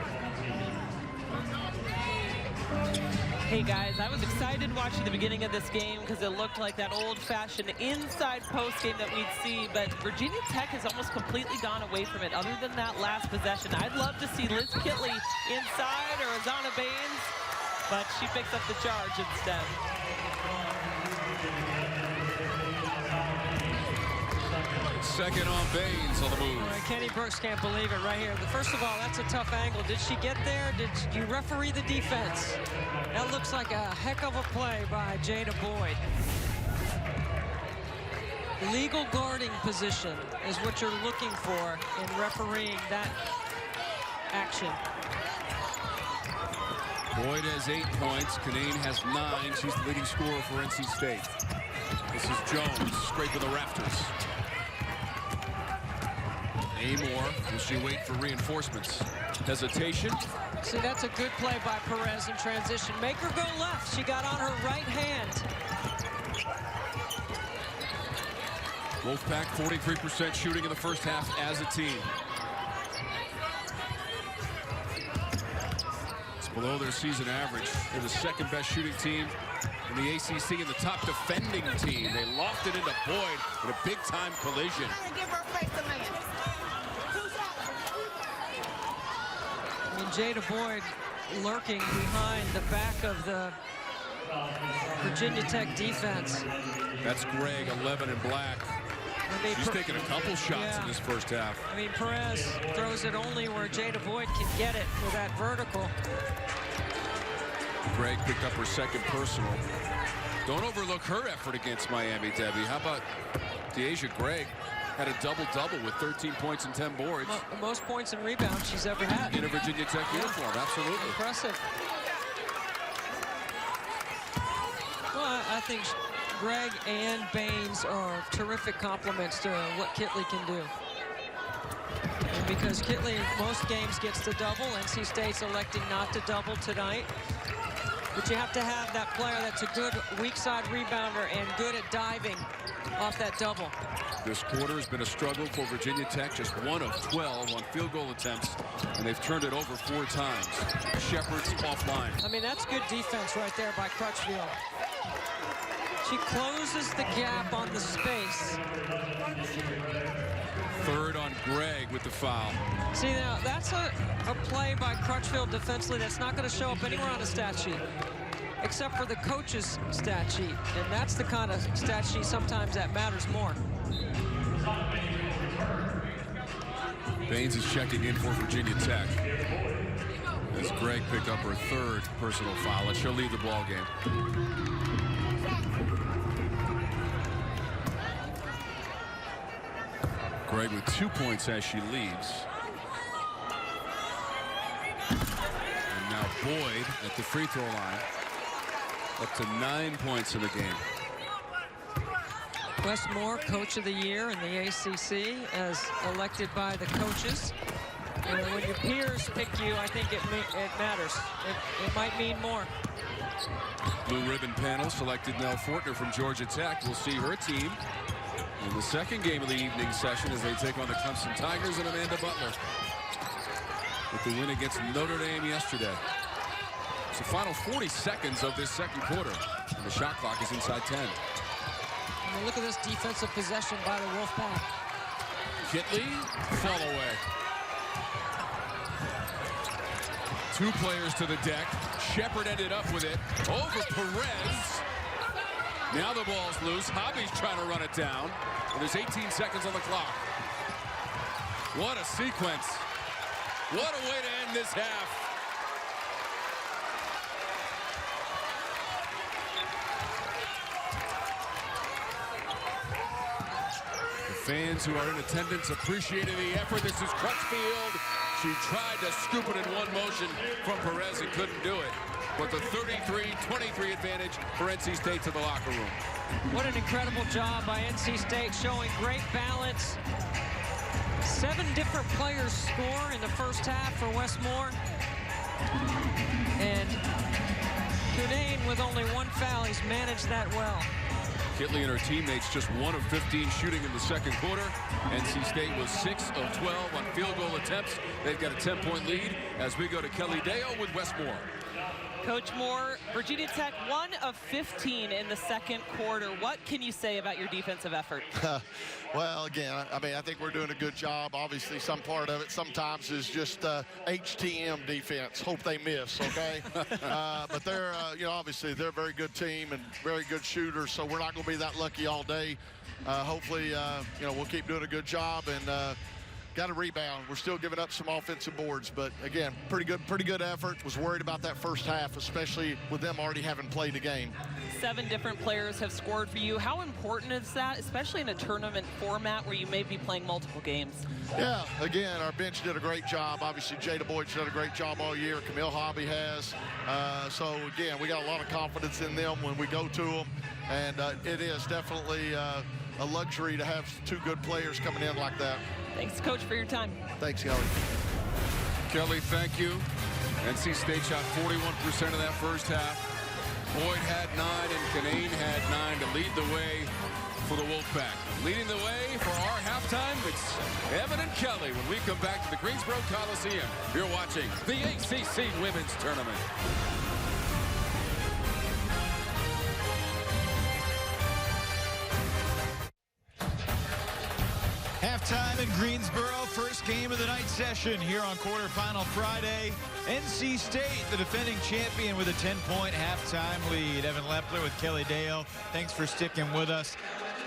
Hey guys, I was excited watching the beginning of this game because it looked like that old-fashioned inside post game that we'd see, but Virginia Tech has almost completely gone away from it other than that last possession. I'd love to see Liz Kitley inside or Azana Baines, but she picks up the charge instead. Second on Baines on the move. Kenny Brooks can't believe it right here. First of all, that's a tough angle. Did she get there? Did you referee the defense? That looks like a heck of a play by Jada Boyd. Legal guarding position is what you're looking for in refereeing that action. Boyd has 8 points. Canane has 9. She's the leading scorer for NC State. This is Jones scraping the rafters. Amor, will she wait for reinforcements? Hesitation. See, that's a good play by Perez in transition. Make her go left. She got on her right hand. Wolfpack 43% shooting in the first half as a team. It's below their season average. They're the second best shooting team in the ACC and the top defending team. They lofted into Boyd in a big time collision. Jada Boyd lurking behind the back of the Virginia Tech defense. That's Greg, 11 in black. She's taking a couple shots in this first half. I mean, Perez throws it only where Jada Boyd can get it with that vertical. Greg picked up her second personal. Don't overlook her effort against Miami, Debbie. How about Deasia Gregg? Had a double-double with 13 points and 10 boards. Most points and rebounds she's ever had. In a Virginia Tech uniform, absolutely. Impressive. Well, I think Greg and Baines are terrific compliments to what Kitley can do. And because Kitley, most games gets the double, NC State's electing not to double tonight. But you have to have that player that's a good weak side rebounder and good at diving off that double. This quarter has been a struggle for Virginia Tech, just 1 of 12 on field goal attempts, and they've turned it over 4 times. Shepard's offline. I mean, that's good defense right there by Crutchfield. She closes the gap on the space. Third on Greg with the foul. See, now, that's a play by Crutchfield defensively that's not going to show up anywhere on the stat sheet, except for the coach's stat sheet. And that's the kind of stat sheet sometimes that matters more. Baines is checking in for Virginia Tech as Greg picked up her 3rd personal foul, and she'll leave the ball game. Greg with 2 points as she leaves. And now Boyd at the free throw line, up to 9 points in the game. Wes Moore, Coach of the Year in the ACC, as elected by the coaches. And when your peers pick you, I think it matters. It might mean more. Blue ribbon panel selected Nell Fortner from Georgia Tech. We'll see her team in the second game of the evening session as they take on the Clemson Tigers and Amanda Butler with the win against Notre Dame yesterday. It's the final 40 seconds of this second quarter. And the shot clock is inside 10. I mean, look at this defensive possession by the Wolfpack. Kitley, fall away. 2 players to the deck. Shepard ended up with it. Over Perez. Now the ball's loose. Hobby's trying to run it down. And there's 18 seconds on the clock. What a sequence. What a way to end this half. The fans who are in attendance appreciated the effort. This is Crutchfield. She tried to scoop it in one motion from Perez and couldn't do it. But the 33-23 advantage for NC State to the locker room. What an incredible job by NC State, showing great balance. 7 different players score in the first half for Westmore. And Cunane, with only 1 foul, he's managed that well. Kitley and her teammates just 1 of 15 shooting in the second quarter. NC State was 6 of 12 on field goal attempts. They've got a 10-point lead as we go to Kelly Dale with Westmore. Coach Moore, Virginia Tech 1 of 15 in the second quarter. What can you say about your defensive effort? Well, again, I mean, I think we're doing a good job. Obviously, some part of it sometimes is just HTM defense. Hope they miss, okay? But they're, you know, obviously they're a very good team and very good shooters, so we're not going to be that lucky all day. Hopefully, you know, we'll keep doing a good job and got a rebound. We're still giving up some offensive boards, but again, pretty good effort. Was worried about that first half, especially with them already having played the game. 7 different players have scored for you. How important is that, especially in a tournament format where you may be playing multiple games? Yeah, again, our bench did a great job. Obviously, Jada Boyd's done a great job all year. Camille Hobby has. So, again, we got a lot of confidence in them when we go to them. And it is definitely a luxury to have 2 good players coming in like that. Thanks, Coach, for your time. Thanks, Kelly. Kelly, thank you. NC State shot 41% of that first half. Boyd had 9 and Cunane had 9 to lead the way for the Wolfpack. Leading the way for our halftime, it's Evan and Kelly when we come back to the Greensboro Coliseum. You're watching the ACC Women's Tournament. Halftime in Greensboro, first game of the night session here on Quarterfinal Friday. NC State, the defending champion, with a 10-point halftime lead. Evan Lepler with Kelly Dale. Thanks for sticking with us.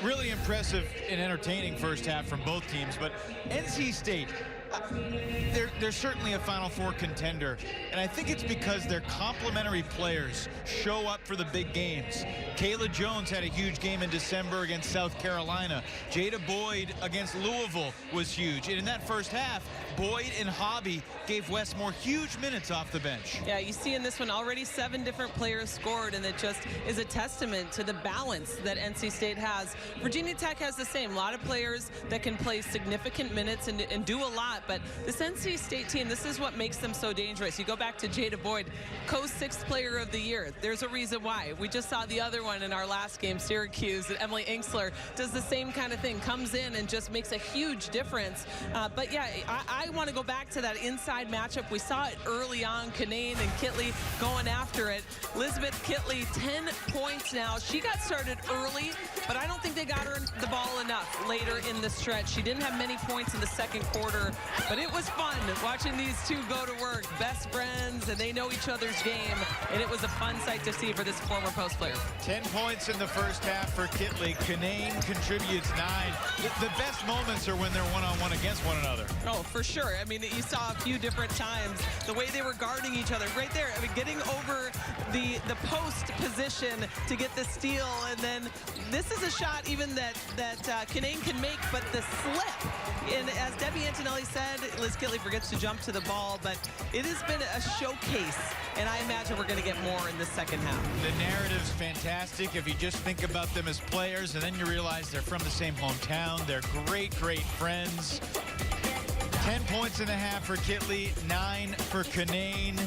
Really impressive and entertaining first half from both teams, but NC State, they're certainly a Final Four contender, and I think it's because their complementary players show up for the big games. Kayla Jones had a huge game in December against South Carolina. Jada Boyd against Louisville was huge. And in that first half, Boyd and Hobby gave Westmore huge minutes off the bench. Yeah, you see in this one already 7 different players scored, and it just is a testament to the balance that NC State has. Virginia Tech has the same. A lot of players that can play significant minutes and do a lot, but this NC State team, this is what makes them so dangerous. You go back to Jada Boyd, co-6th player of the year. There's a reason why. We just saw the other one in our last game, Syracuse, and Emily Inksler does the same kind of thing, comes in and just makes a huge difference. But yeah, I want to go back to that inside matchup. We saw it early on, Cunane and Kitley going after it. Elizabeth Kitley, 10 points now. She got started early, but I don't think they got her the ball enough later in the stretch. She didn't have many points in the second quarter, but it was fun watching these 2 go to work, best friends, and they know each other's game, and it was a fun sight to see for this former post player. 10 points in the first half for Kitley. Cunane contributes 9. The best moments are when they're one-on-one against one another. Oh, for sure. I mean, you saw a few different times the way they were guarding each other right there. I mean, getting over the post position to get the steal, and then this is a shot even that Cunane can make, but the slip. And as Debbie Antonelli said, Liz Kitley forgets to jump to the ball, but it has been a showcase, and I imagine we're going to get more in the second half. The narrative's fantastic if you just think about them as players, and then you realize they're from the same hometown. They're great, great friends. 10 points in the half for Kitley, 9 for Cunane.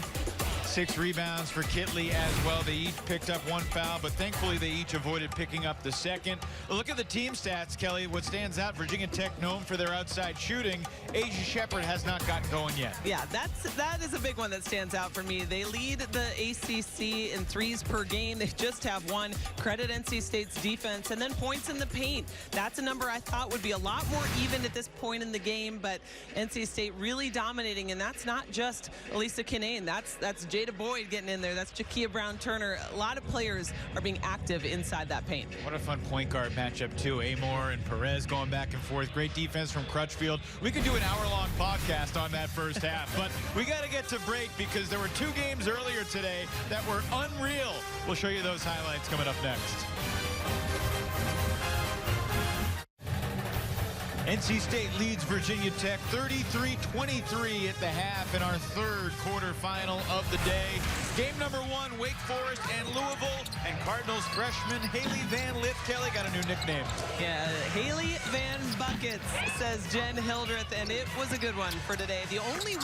6 rebounds for Kitley as well. They each picked up 1 foul, but thankfully they each avoided picking up the second. Look at the team stats, Kelly. What stands out, Virginia Tech known for their outside shooting. Asia Shepherd has not gotten going yet. Yeah, that is a big one that stands out for me. They lead the ACC in threes per game. They just have 1. Credit NC State's defense. And then points in the paint. That's a number I thought would be a lot more even at this point in the game, but NC State really dominating, and that's not just Elisa Kinane. That's Jada Boyd getting in there. That's Jakia Brown-Turner. A lot of players are being active inside that paint. What a fun point guard matchup, too. Amor and Perez going back and forth. Great defense from Crutchfield. We could do an hour-long podcast on that first half, but we got to get to break because there were 2 games earlier today that were unreal. We'll show you those highlights coming up next. NC State leads Virginia Tech 33-23 at the half in our 3rd quarterfinal of the day. Game number 1, Wake Forest and Louisville, and Cardinals freshman Haley Van Lith. Kelly got a new nickname. Yeah, Haley Van Buckets, says Jen Hildreth, and it was a good one for today. The only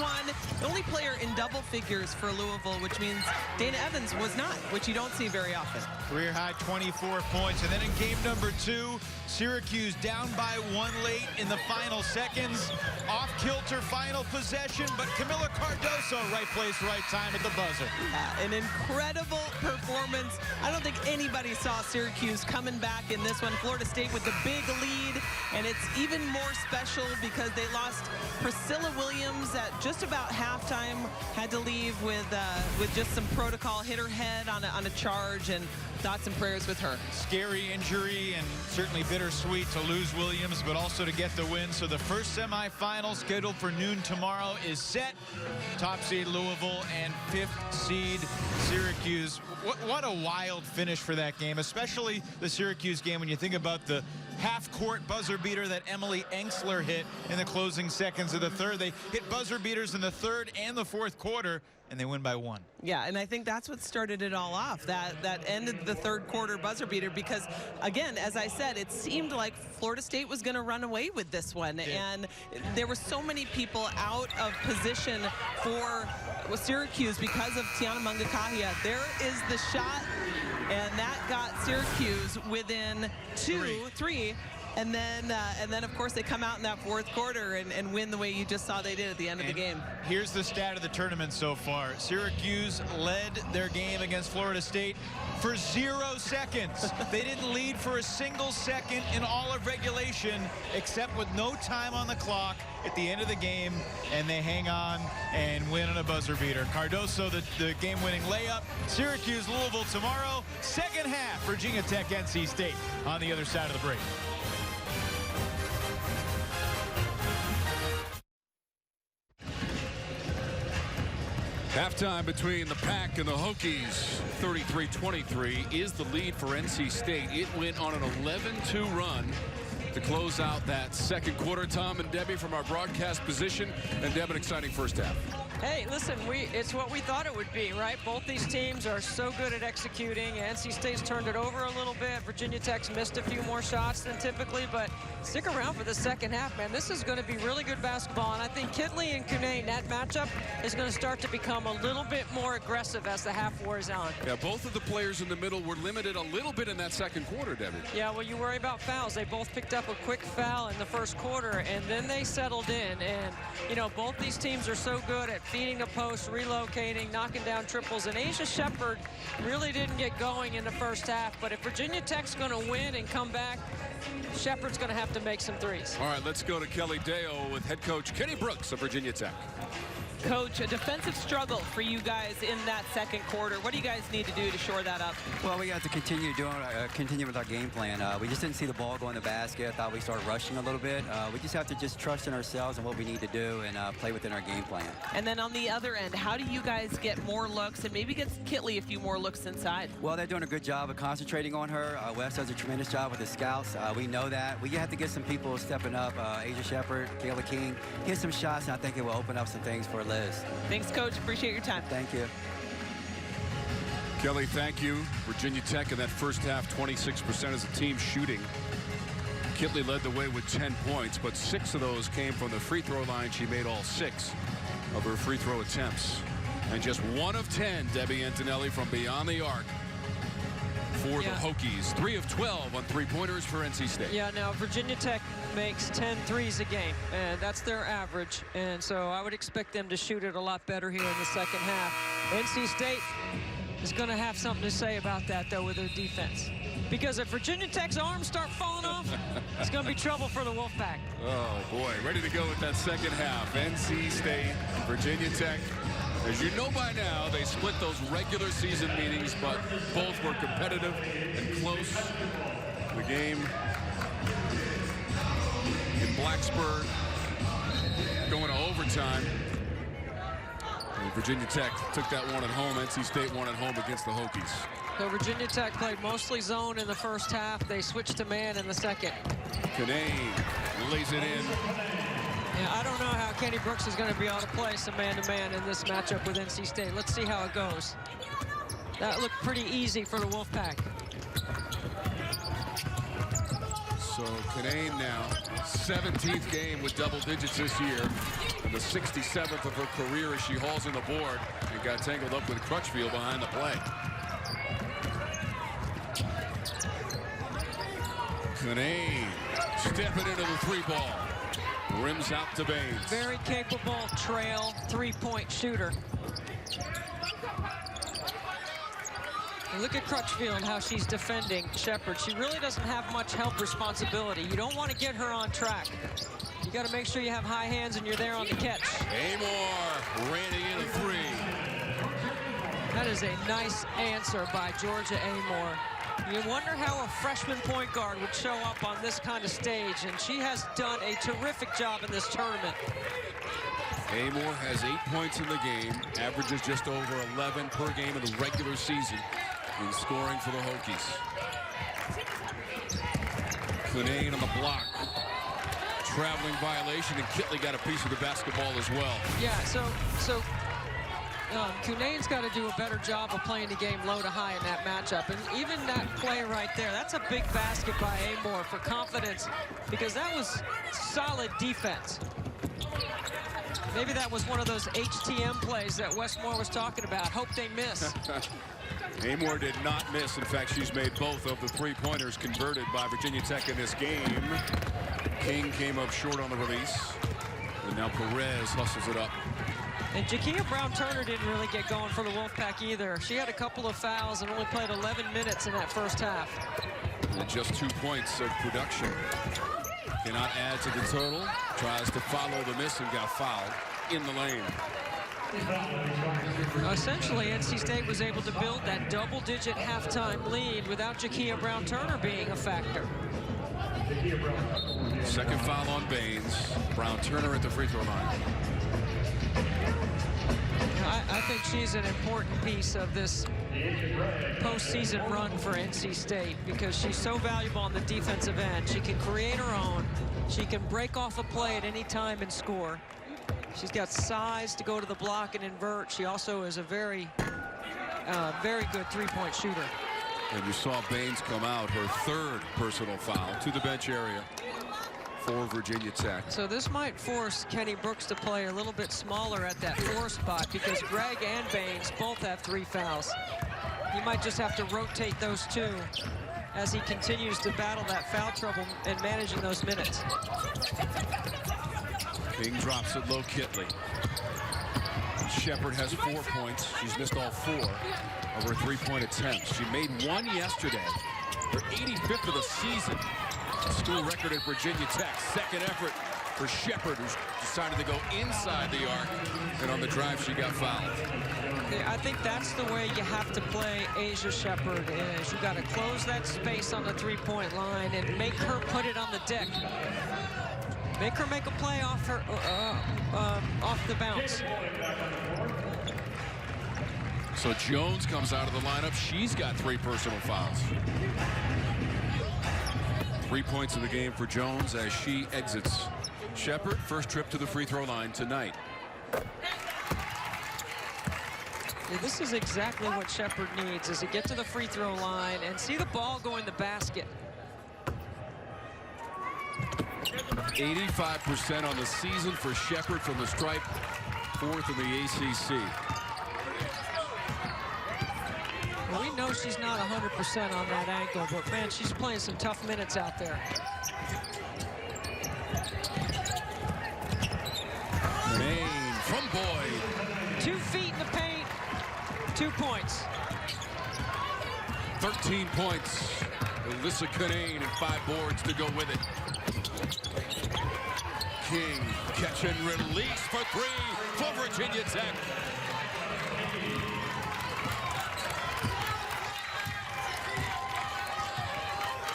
player in double figures for Louisville, which means Dana Evans was not, which you don't see very often. Career high 24 points, and then in game number 2, Syracuse down by 1 late in the final seconds. Off-kilter final possession, but Camila Cardoso, right place, right time at the buzzer. An incredible performance. I don't think anybody saw Syracuse coming back in this one. Florida State with the big lead, and it's even more special because they lost Priscilla Williams at just about halftime. Had to leave with just some protocol. Hit her head on a charge, and thoughts and prayers with her. Scary injury and certainly bittersweet to lose Williams, but also to get the win. So the first semifinal scheduled for noon tomorrow is set. Top seed Louisville and 5th seed Syracuse. What a wild finish for that game, especially the Syracuse game when you think about the half-court buzzer beater that Emily Enxler hit in the closing seconds of the 3rd. They hit buzzer beaters in the 3rd and the 4th quarter, and they win by 1. Yeah, and I think that's what started it all off. That ended the 3rd quarter buzzer beater because, again, as I said, it seemed like Florida State was going to run away with this one. Yeah. And there were so many people out of position for Syracuse because of Tiana Mungakahia. There is the shot, and that got Syracuse within 3. And then, of course, they come out in that 4th quarter and win the way you just saw they did at the end of the game. Here's the stat of the tournament so far. Syracuse led their game against Florida State for 0 seconds. They didn't lead for a single second in all of regulation, except with no time on the clock at the end of the game, and they hang on and win on a buzzer beater. Cardoso, the game-winning layup. Syracuse, Louisville tomorrow. Second half, Virginia Tech, NC State on the other side of the break. Halftime between the Pack and the Hokies, 33-23 is the lead for NC State. It went on an 11-2 run to close out that 2nd quarter. Tom and Debbie from our broadcast position, and Deb, an exciting first half. Hey, listen, it's what we thought it would be, right? Both these teams are so good at executing. NC State's turned it over a little bit. Virginia Tech's missed a few more shots than typically, but stick around for the second half, man. This is going to be really good basketball, and I think Kitley and Kunane, that matchup is going to start to become a little bit more aggressive as the half wears on. Yeah, both of the players in the middle were limited a little bit in that 2nd quarter, Debbie. Yeah, well, you worry about fouls. They both picked up a quick foul in the 1st quarter, and then they settled in. And, you know, both these teams are so good at feeding the post, relocating, knocking down triples, and Asia Shepherd really didn't get going in the first half. But if Virginia Tech's going to win and come back, Shepherd's going to have to make some threes. All right, let's go to Kelly Dale with head coach Kenny Brooks of Virginia Tech. Coach, a defensive struggle for you guys in that 2nd quarter. What do you guys need to do to shore that up? Well, we got to continue with our game plan. We just didn't see the ball go in the basket. I thought we started rushing a little bit. We just have to just trust in ourselves and what we need to do and play within our game plan. And then on the other end, how do you guys get more looks and maybe get Kitley a few more looks inside? Well, they're doing a good job of concentrating on her. Wes does a tremendous job with the scouts. We know that. We have to get some people stepping up. Asia Shepherd, Kayla King, hit some shots, and I think it will open up some things for Liz. Thanks, Coach. Appreciate your time. Thank you. Kelly, thank you. Virginia Tech in that first half, 26% as a team shooting. Kitley led the way with 10 points, but 6 of those came from the free throw line. She made all 6 of her free throw attempts. And just 1 of 10, Debbie Antonelli from beyond the arc for the Hokies. 3 of 12 on three-pointers for NC State. Yeah, now Virginia Tech makes 10 threes a game, and that's their average. And so I would expect them to shoot it a lot better here in the second half. NC State is going to have something to say about that, though, with their defense. Because if Virginia Tech's arms start falling off, it's going to be trouble for the Wolfpack. Oh, boy. Ready to go with that second half. NC State, Virginia Tech. As you know by now, they split those regular season meetings, but both were competitive and close. The game in Blacksburg going to overtime. And Virginia Tech took that one at home. NC State won at home against the Hokies. So Virginia Tech played mostly zone in the first half. They switched to man in the second. Canane lays it in. Yeah, I don't know how Kenny Brooks is going to be able to play some man-to-man in this matchup with NC State. Let's see how it goes. That looked pretty easy for the Wolfpack. So Canane now, 17th game with double digits this year. The 67th of her career as she hauls in the board and got tangled up with Crutchfield behind the play. Canane stepping into the three ball. Rims out to Baines. Very capable trail three-point shooter. And look at Crutchfield, how she's defending Shepherd. She really doesn't have much help responsibility. You don't want to get her on track. You got to make sure you have high hands and you're there on the catch. Amor ranting in a three. That is a nice answer by Georgia Amor. You wonder how a freshman point guard would show up on this kind of stage, and she has done a terrific job in this tournament. Amor has 8 points in the game, averages just over 11 per game in the regular season in scoring for the Hokies. Canane on the block. Traveling violation, and Kitley got a piece of the basketball as well. Yeah, so Cunane's got to do a better job of playing the game low to high in that matchup. And even that play right there, that's a big basket by Amor for confidence, because that was solid defense. Maybe that was one of those HTM plays that Westmore was talking about. Hope they miss. Amor did not miss. In fact, she's made both of the three-pointers converted by Virginia Tech in this game. King came up short on the release. And now Perez hustles it up. And Jakia Brown-Turner didn't really get going for the Wolfpack either. She had a couple of fouls and only played 11 minutes in that first half. And just 2 points of production. Cannot add to the total. Tries to follow the miss and got fouled in the lane. Essentially, NC State was able to build that double-digit halftime lead without Jakia Brown-Turner being a factor. Second foul on Baines. Brown-Turner at the free throw line. I think she's an important piece of this postseason run for NC State, because she's so valuable on the defensive end. She can create her own. She can break off a play at any time and score. She's got size to go to the block and invert. She also is a very good three-point shooter. And you saw Baines come out, her third personal foul to the bench area for Virginia Tech. So this might force Kenny Brooks to play a little bit smaller at that 4 spot, because Gregg and Baines both have 3 fouls. He might just have to rotate those two as he continues to battle that foul trouble and managing those minutes. King drops it low. Kitley. Shepherd has 4 points. She's missed all 4 of her three-point attempts. She made 1 yesterday. Her 85th of the season. A school record at Virginia Tech. Second effort for Shepherd, who decided to go inside the arc. And on the drive, she got fouled. I think that's the way you have to play Asia Shepherd. Is you got to close that space on the three-point line and make her put it on the deck. Make her make a play off her off the bounce. So Jones comes out of the lineup. She's got 3 personal fouls. 3 points in the game for Jones as she exits. Shepherd, first trip to the free throw line tonight. Yeah, this is exactly what Shepherd needs, is to get to the free throw line and see the ball go in the basket. 85% on the season for Shepherd from the stripe, 4th in the ACC. Well, we know she's not 100% on that ankle, but man, she's playing some tough minutes out there. Main from Boyd. 2 feet in the paint, 2 points. 13 points. Alyssa Canane and 5 boards to go with it. King, catch and release for 3 for Virginia Tech.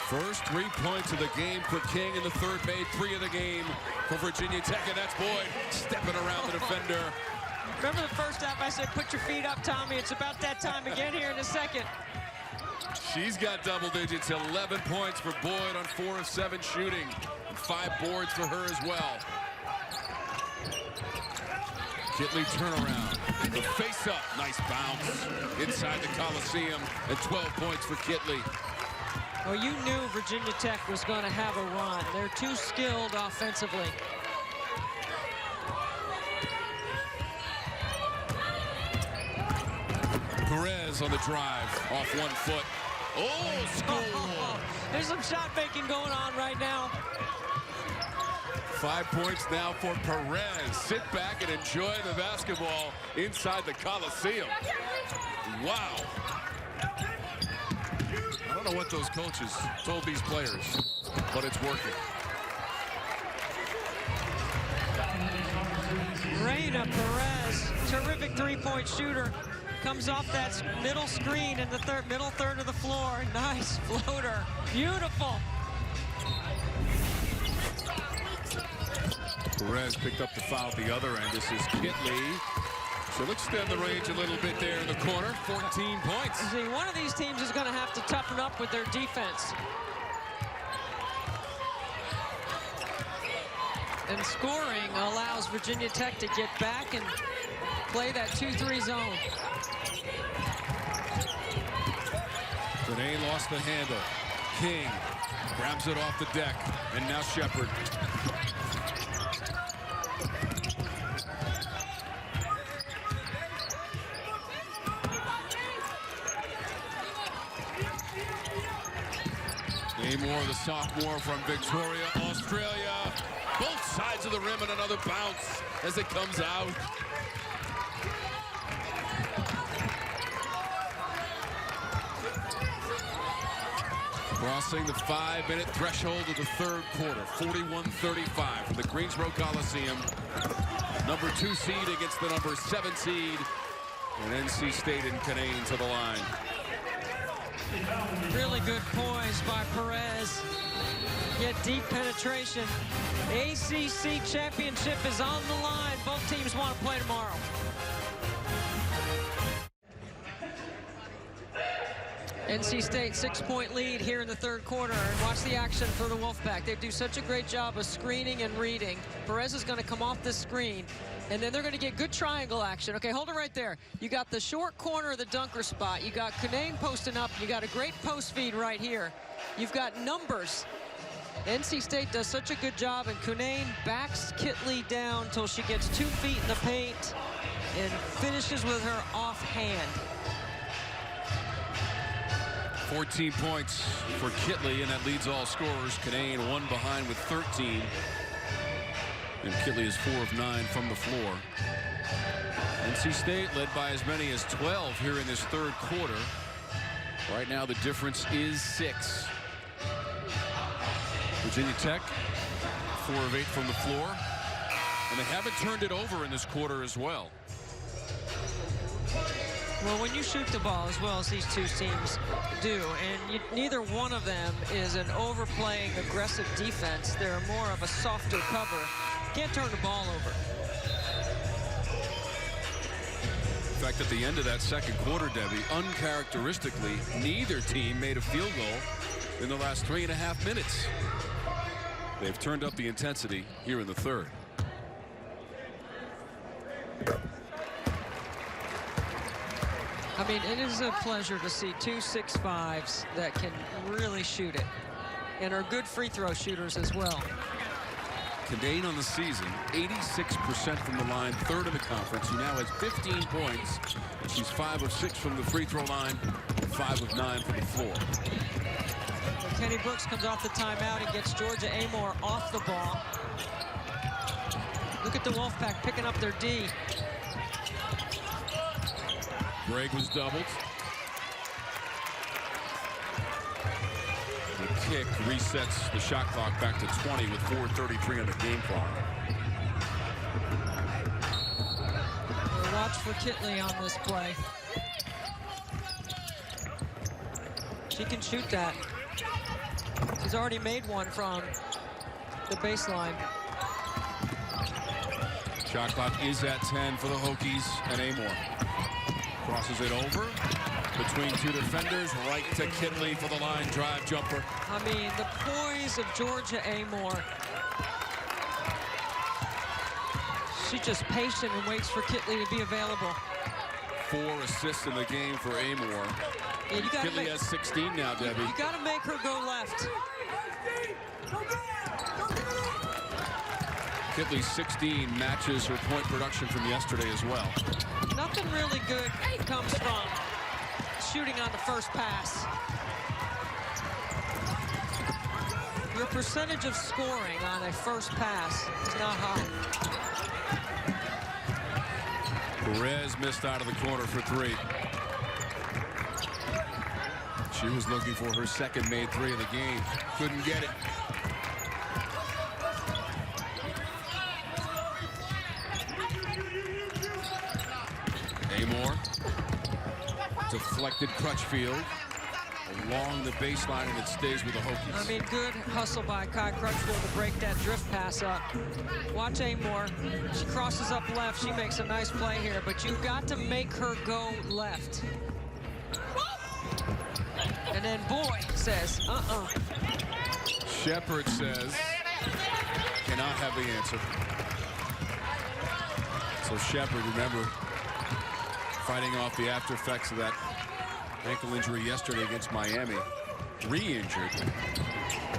First 3 points of the game for King in the third, made 3 of the game for Virginia Tech, and that's Boyd stepping around the defender. Remember the first half I said, put your feet up, Tommy. It's about that time again here in a second. She's got double digits, 11 points for Boyd on 4 of 7 shooting. 5 boards for her as well. Kitley turnaround, the face up, nice bounce inside the Coliseum, and 12 points for Kitley. Well, you knew Virginia Tech was going to have a run. They're too skilled offensively. Perez on the drive, off 1 foot. Oh, score! There's some shot making going on right now. 5 points now for Perez. Sit back and enjoy the basketball inside the Coliseum. Wow. I don't know what those coaches told these players, but it's working. Reina Perez, terrific 3-point shooter. Comes off that middle screen in the middle third of the floor. Nice floater. Beautiful. Perez picked up the foul at the other end. This is Kitley. She'll extend the range a little bit there in the corner. 14 points. See, one of these teams is going to have to toughen up with their defense. And scoring allows Virginia Tech to get back and play that 2-3 zone. Renee lost the handle. King grabs it off the deck. And now Shepard. Moore, the sophomore from Victoria, Australia. Both sides of the rim and another bounce as it comes out. Crossing the 5-minute threshold of the third quarter. 41-35 from the Greensboro Coliseum. Number 2 seed against the number 7 seed. And NC State and Canane to the line. Really good poise by Perez. Yet deep penetration. The ACC championship is on the line. Both teams want to play tomorrow. NC State 6-point lead here in the third quarter. And watch the action for the Wolfpack. They do such a great job of screening and reading. Perez is going to come off this screen. And then they're going to get good triangle action. Okay, hold it right there. You got the short corner of the dunker spot. You got Canane posting up. You got a great post feed right here. You've got numbers. NC State does such a good job, and Canane backs Kitley down until she gets 2 feet in the paint and finishes with her offhand. 14 points for Kitley, and that leads all scorers. Canane 1 behind with 13. And Kitley is 4 of 9 from the floor. NC State led by as many as 12 here in this third quarter. Right now the difference is 6. Virginia Tech 4 of 8 from the floor. And they haven't turned it over in this quarter as well. Well, when you shoot the ball as well as these two teams do, and neither one of them is an overplaying aggressive defense, they're more of a softer cover. Can't turn the ball over. In fact, at the end of that second quarter, Debbie, uncharacteristically, neither team made a field goal in the last 3.5 minutes. They've turned up the intensity here in the third. I mean, it is a pleasure to see 2 6'5s that can really shoot it and are good free throw shooters as well. Canane on the season, 86% from the line, 3rd in the conference. She now has 15 points, and she's 5 of 6 from the free throw line. 5 of 9 from the floor. Kenny Brooks comes off the timeout and gets Georgia Amor off the ball. Look at the Wolfpack picking up their D. Greg was doubled. The kick resets the shot clock back to 20 with 4:33 on the game clock. Watch for Kitley on this play. She can shoot that. She's already made one from the baseline. Shot clock is at 10 for the Hokies, and Amor crosses it over between two defenders, right to Kitley for the line drive jumper. I mean, the poise of Georgia Amor. She's just patient and waits for Kitley to be available. 4 assists in the game for Amor. Yeah, Kitley has 16 now, Debbie. You got to make her go left. Kitley's 16 matches her point production from yesterday as well. Nothing really good comes from shooting on the first pass. Your percentage of scoring on a first pass is not high. Perez missed out of the corner for 3. She was looking for her second made 3 of the game. Couldn't get it. Amor. Deflected Crutchfield along the baseline, and it stays with the Hokies. I mean, good hustle by Kai Crutchfield to break that drift pass up. Watch Amor. She crosses up left. She makes a nice play here, but you've got to make her go left. And then Boy says, Shepard says, cannot have the answer. So Shepard, remember, fighting off the after effects of that ankle injury yesterday against Miami, re-injured.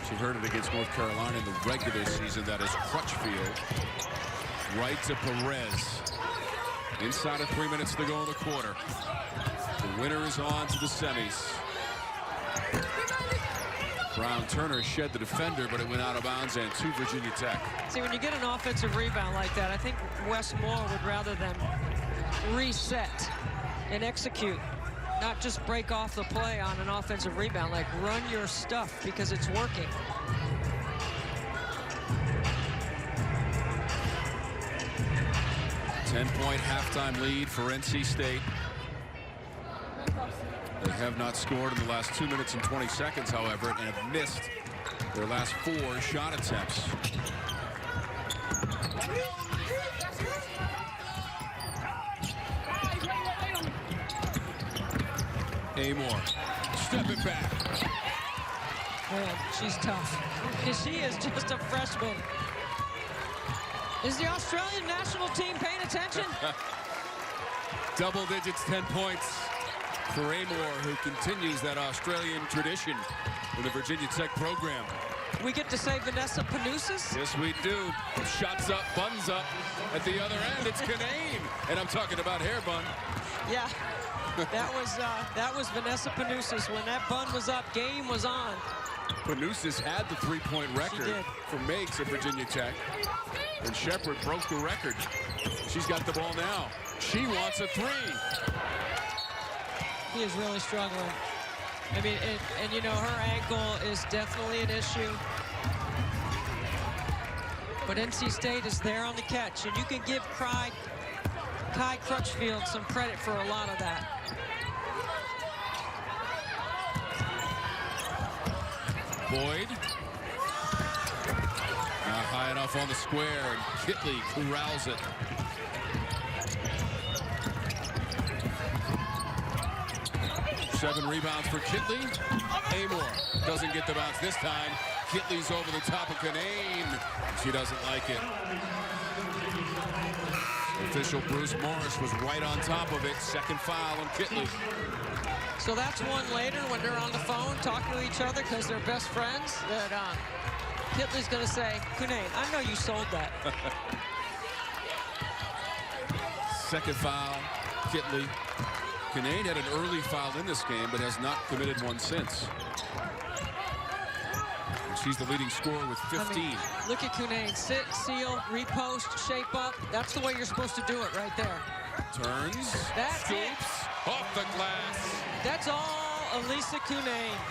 She hurt it against North Carolina in the regular season. That is Crutchfield. Right to Perez. Inside of 3 minutes to go in the quarter. The winner is on to the semis. Brown-Turner shed the defender, but it went out of bounds and to Virginia Tech. See, when you get an offensive rebound like that, I think Wes Moore would rather than reset and execute, not just break off the play on an offensive rebound. Like, run your stuff because it's working. Ten-point halftime lead for NC State. They have not scored in the last 2 minutes and 20 seconds, however, and have missed their last 4 shot attempts. Amor, stepping back. Man, she's tough. She is just a freshman. Is the Australian national team paying attention? Double digits, 10 points for Amor, who continues that Australian tradition in the Virginia Tech program. We get to say Vanessa Panousis? Yes, we do. Shots up, buns up. At the other end, it's Canane. And I'm talking about hair bun. Yeah, that was Vanessa Panousis. When that bun was up, game was on. Panousis had the 3-point record for makes at Virginia Tech. And Shepard broke the record. She's got the ball now. She wants a 3. He is really struggling. I mean, and you know, her ankle is definitely an issue. But NC State is there on the catch, and you can give Kai Crutchfield some credit for a lot of that. Boyd. Not high enough on the square, and Kitley corrals it. Seven rebounds for Kitley. Amor doesn't get the bounce this time. Kitley's over the top of Canane. She doesn't like it. Official Bruce Morris was right on top of it. Second foul on Kitley. So that's one later when they're on the phone talking to each other because they're best friends, that Kitley's going to say, Canane, I know you sold that. Second foul, Kitley. Kinane had an early foul in this game, but has not committed one since. And she's the leading scorer with 15. I mean, look at Kinane. Sit, seal, repost, shape up. That's the way you're supposed to do it right there. Turns, That's scoops, off the glass. That's all Elisa Kinane.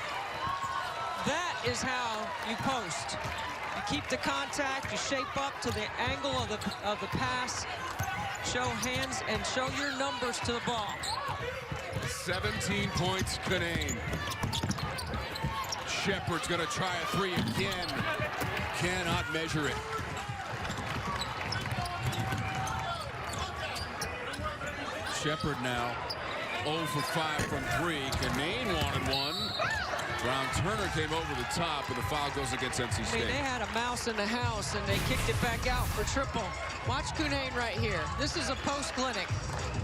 That is how you post. You keep the contact, you shape up to the angle of the pass, show hands, and show your numbers to the ball. 17 points, Kinane. Shepard's gonna try a three again. Cannot measure it. Shepard now 0 for 5 from 3. Kinane wanted one. Brown Turner came over the top, and the foul goes against NC State. I mean, they had a mouse in the house, and they kicked it back out for triple. Watch Kinane right here. This is a post clinic.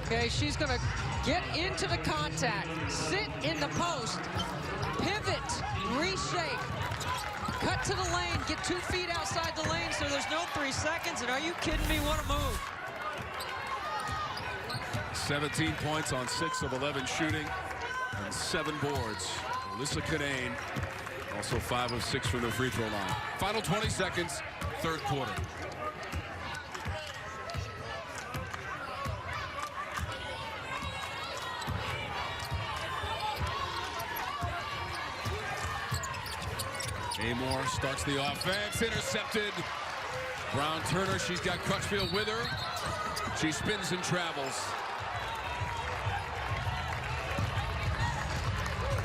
Okay, she's going to get into the contact, sit in the post, pivot, reshape, cut to the lane, get 2 feet outside the lane so there's no 3 seconds. And are you kidding me? What a move. 17 points on 6 of 11 shooting and 7 boards. Alyssa Kinane, also 5 of 6 from the free throw line. Final 20 seconds, third quarter. Amor starts the offense, intercepted. Brown Turner, she's got Crutchfield with her. She spins and travels.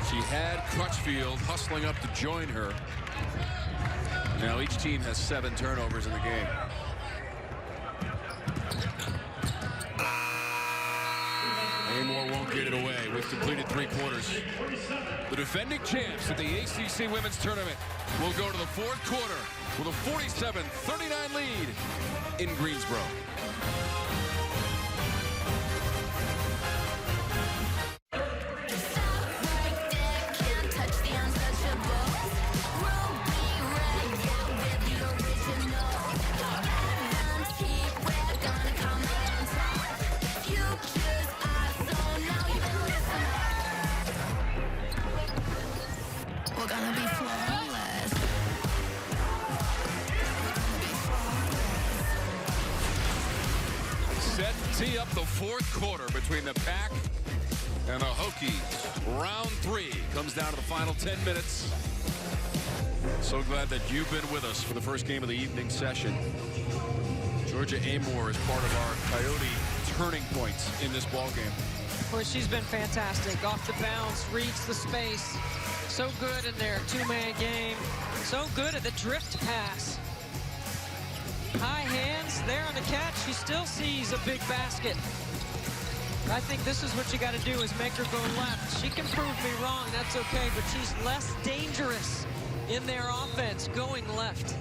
She had Crutchfield hustling up to join her. Now each team has 7 turnovers in the game. Amor won't get it away with completed 3 quarters. The defending champs at the ACC Women's Tournament will go to the 4th quarter with a 47-39 lead in Greensboro. Set tee up the 4th quarter between the Pack and the Hokies. Round 3 comes down to the final 10 minutes. So glad that you've been with us for the first game of the evening session. Georgia Amor is part of our Coyote turning points in this ball game. Boy, she's been fantastic. Off the bounce, reads the space. So good in their 2-man game. So good at the drift pass. High hands there on the catch. She still sees a big basket. I think this is what you got to do, is make her go left. She can prove me wrong, that's okay, but she's less dangerous in their offense going left.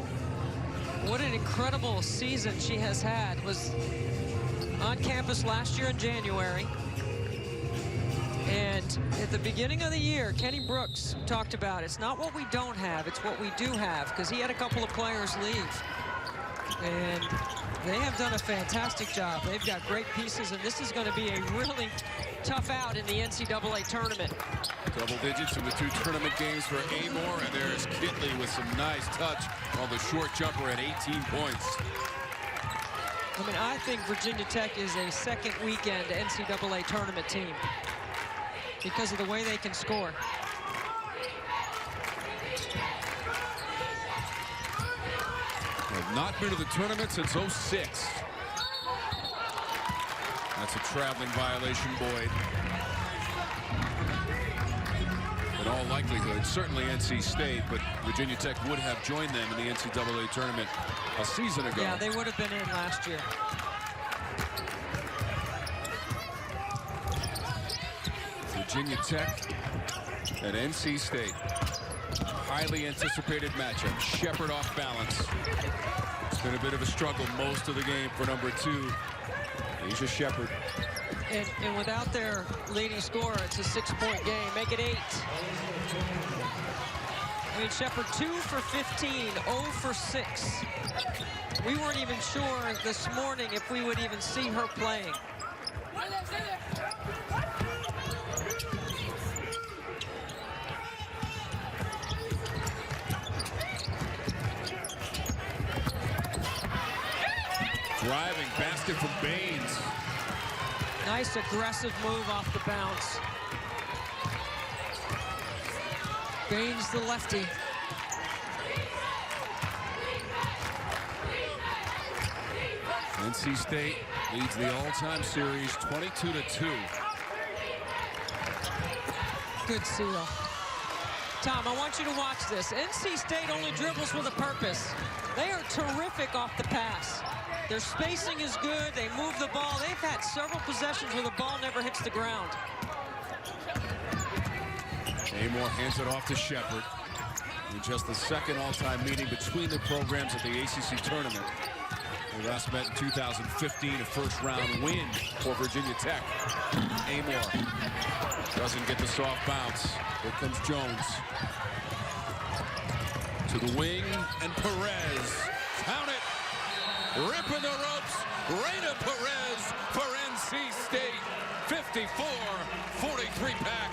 What an incredible season she has had. Was on campus last year in January. And at the beginning of the year, Kenny Brooks talked about it's not what we don't have, it's what we do have, because he had a couple of players leave. And they have done a fantastic job. They've got great pieces, and this is going to be a really tough out in the NCAA tournament. Double digits in the 2 tournament games for Amor, and there's Kitley with some nice touch on the short jumper at 18 points. I mean, I think Virginia Tech is a second weekend NCAA tournament team because of the way they can score. Have not been to the tournament since 06. That's a traveling violation, Boyd. In all likelihood, certainly NC State, but Virginia Tech would have joined them in the NCAA tournament a season ago. Yeah, they would have been in last year. Virginia Tech and NC State. Highly anticipated matchup. Shepard off balance. It's been a bit of a struggle most of the game for number 2, Asia Shepard. And without their leading scorer, it's a 6-point game. Make it 8. I mean, Shepard 2 for 15, 0 for 6. We weren't even sure this morning if we would even see her playing. Driving basket from Baines. Nice aggressive move off the bounce. Baines the lefty. NC State leads the all-time series 22-2. Good seal. Tom, I want you to watch this. NC State only dribbles with a purpose. They are terrific off the pass. Their spacing is good. They move the ball. They've had several possessions where the ball never hits the ground. Amor hands it off to Shepard. In just the second all-time meeting between the programs at the ACC Tournament. They last met in 2015, a first-round win for Virginia Tech. Amor doesn't get the soft bounce. Here comes Jones. To the wing, and Perez. Count it. Ripping the ropes. Reina Perez for NC State. 54-43 pack.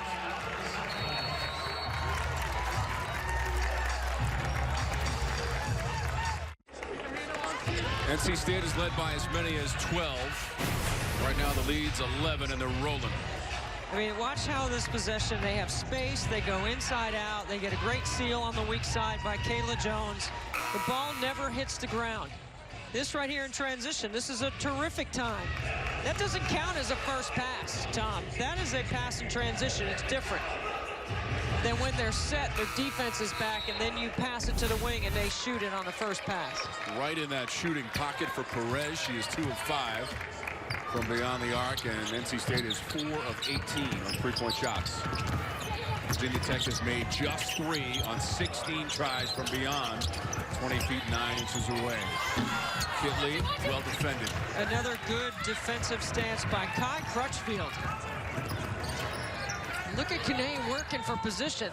NC State is led by as many as 12. Right now the lead's 11 and they're rolling. I mean, watch how this possession, they have space, they go inside out, they get a great seal on the weak side by Kayla Jones. The ball never hits the ground. This right here in transition, this is a terrific time. That doesn't count as a first pass, Tom. That is a pass in transition. It's different than when they're set, their defense is back, and then you pass it to the wing and they shoot it on the first pass. Right in that shooting pocket for Perez. She is 2 of 5 from beyond the arc, and NC State is 4 of 18 on three-point shots. Virginia Tech has made just 3 on 16 tries from beyond 20 feet 9 inches away. Kitley, well defended. Another good defensive stance by Kai Crutchfield. Look at Kinane working for position.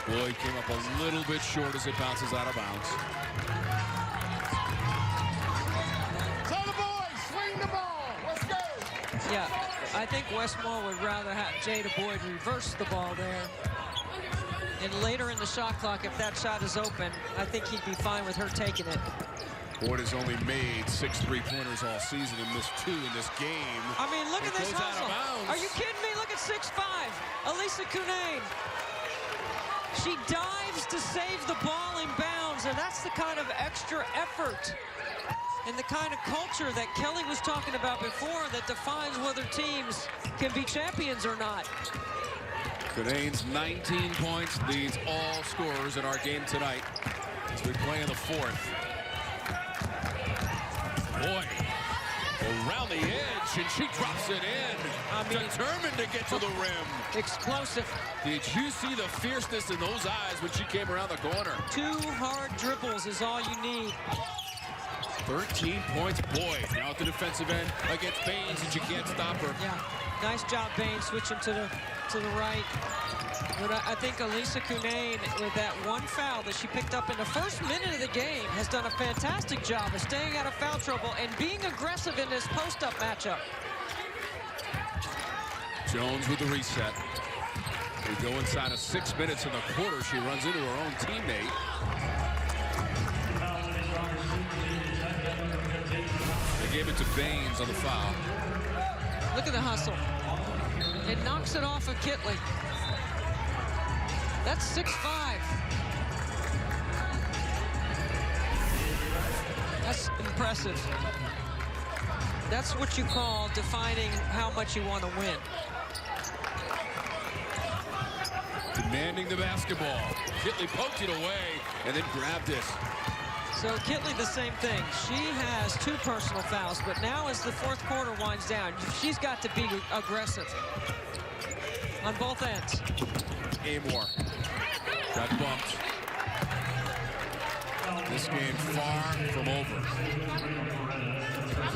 Boyd came up a little bit short as it bounces out of bounds. Tell the boys, swing the ball. Let's go. Yeah, I think Westmore would rather have Jada Boyd reverse the ball there. And later in the shot clock, if that shot is open, I think he'd be fine with her taking it. Boyd has only made 6 3-pointers all season and missed 2 in this game. I mean, look at this hustle. Are you kidding me? Look at 6'5", Elisa Cunane. She dives to save the ball in bounds, and that's the kind of extra effort and the kind of culture that Kelly was talking about before that defines whether teams can be champions or not. Cunane's 19 points leads all scorers in our game tonight as we play in the 4th. Boy, around the edge, and she drops it in. I mean, determined to get to the rim. Explosive. Did you see the fierceness in those eyes when she came around the corner? 2 hard dribbles is all you need. 13 points, Boyd. Now at the defensive end against Baines, and she can't stop her. Yeah, nice job, Baines, switching to the right. But I think Elisa Cunane, with that one foul that she picked up in the first minute of the game, has done a fantastic job of staying out of foul trouble and being aggressive in this post-up matchup. Jones with the reset. We go inside of 6 minutes in the quarter. She runs into her own teammate. They gave it to Baines on the foul. Look at the hustle. It knocks it off of Kitley. That's 6'5". That's impressive. That's what you call defining how much you want to win. Demanding the basketball. Kitley poked it away and then grabbed it. So Kitley, the same thing. She has 2 personal fouls, but now as the 4th quarter winds down, she's got to be aggressive on both ends. Amor got bumped. This game far from over.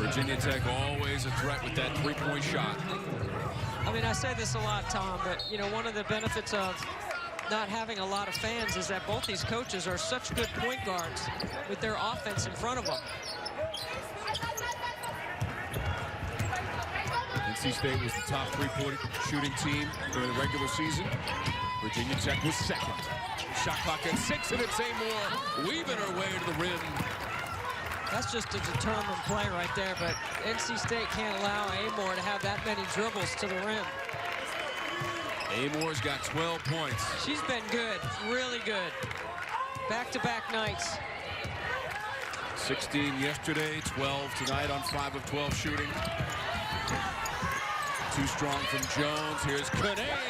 Virginia Tech always a threat with that 3-point shot. I mean, I say this a lot, Tom, but, you know, one of the benefits of not having a lot of fans is that both these coaches are such good point guards with their offense in front of them. NC State was the top 3-point shooting team during the regular season. Virginia Tech was second. Shot clock at 6, and it's Amor weaving her way to the rim. That's just a determined play right there, but NC State can't allow Amore to have that many dribbles to the rim. Amore's got 12 points. She's been good, really good. Back-to-back nights. 16 yesterday, 12 tonight on 5 of 12 shooting. Too strong from Jones. Here's Canane.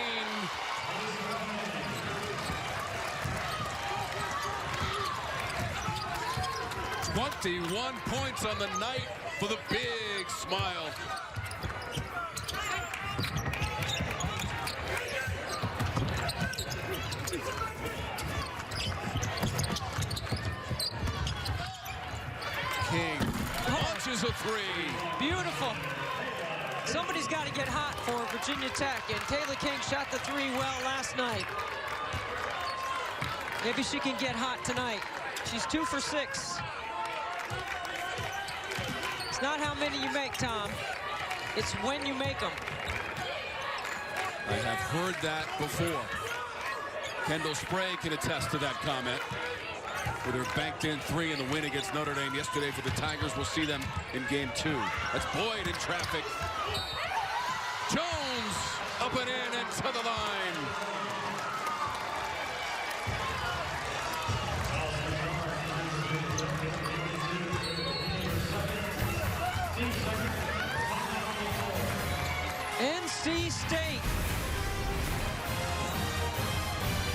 "21 points on the night for the big smile." King launches a three. Beautiful. Somebody's got to get hot for Virginia Tech, and Taylor King shot the three well last night. Maybe she can get hot tonight. She's 2 for 6. It's not how many you make, Tom. It's when you make them. I have heard that before. Kendall Sprague can attest to that comment. With her banked-in three in the win against Notre Dame yesterday for the Tigers. We'll see them in game 2. That's Boyd in traffic. Jones up and in and to the line. NC State.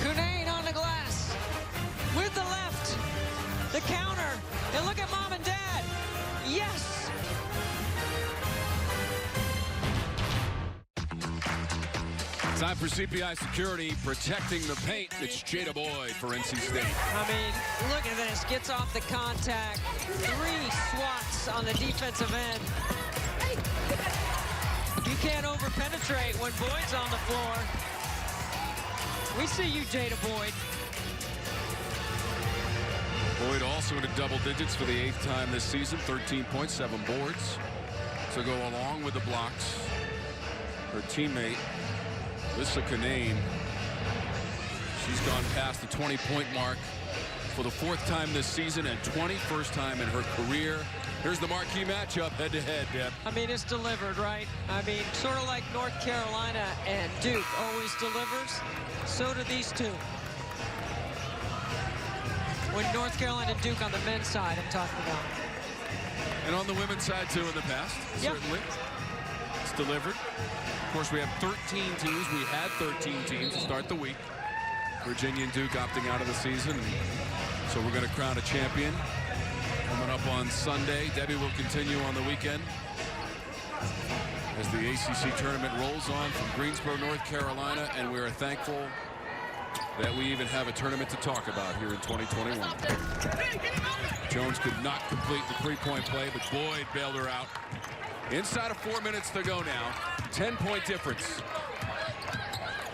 Cunane on the glass. With the left. The counter. And look at mom and dad. Yes. Time for CPI Security, protecting the paint. It's Jada Boyd for NC State. I mean, look at this. Gets off the contact. 3 swats on the defensive end. You can't over-penetrate when Boyd's on the floor. We see you, Jada Boyd. Boyd also into double digits for the 8th time this season. 13 points, 7 boards to go along with the blocks. Her teammate, Lissa Canane, she's gone past the 20-point mark for the 4th time this season and 21st time in her career. Here's the marquee matchup head-to-head, Deb. I mean, it's delivered, right? I mean, sort of like North Carolina and Duke always delivers. So do these two. When North Carolina and Duke on the men's side, I'm talking about. And on the women's side, too, in the past, certainly. It's delivered. Of course, we have 13 teams. We had 13 teams to start the week. Virginia and Duke opting out of the season. So we're going to crown a champion coming up on Sunday. Debbie will continue on the weekend as the ACC tournament rolls on from Greensboro, North Carolina, and we are thankful that we even have a tournament to talk about here in 2021. Jones could not complete the three-point play, but Boyd bailed her out. Inside of 4 minutes to go now. 10-point difference.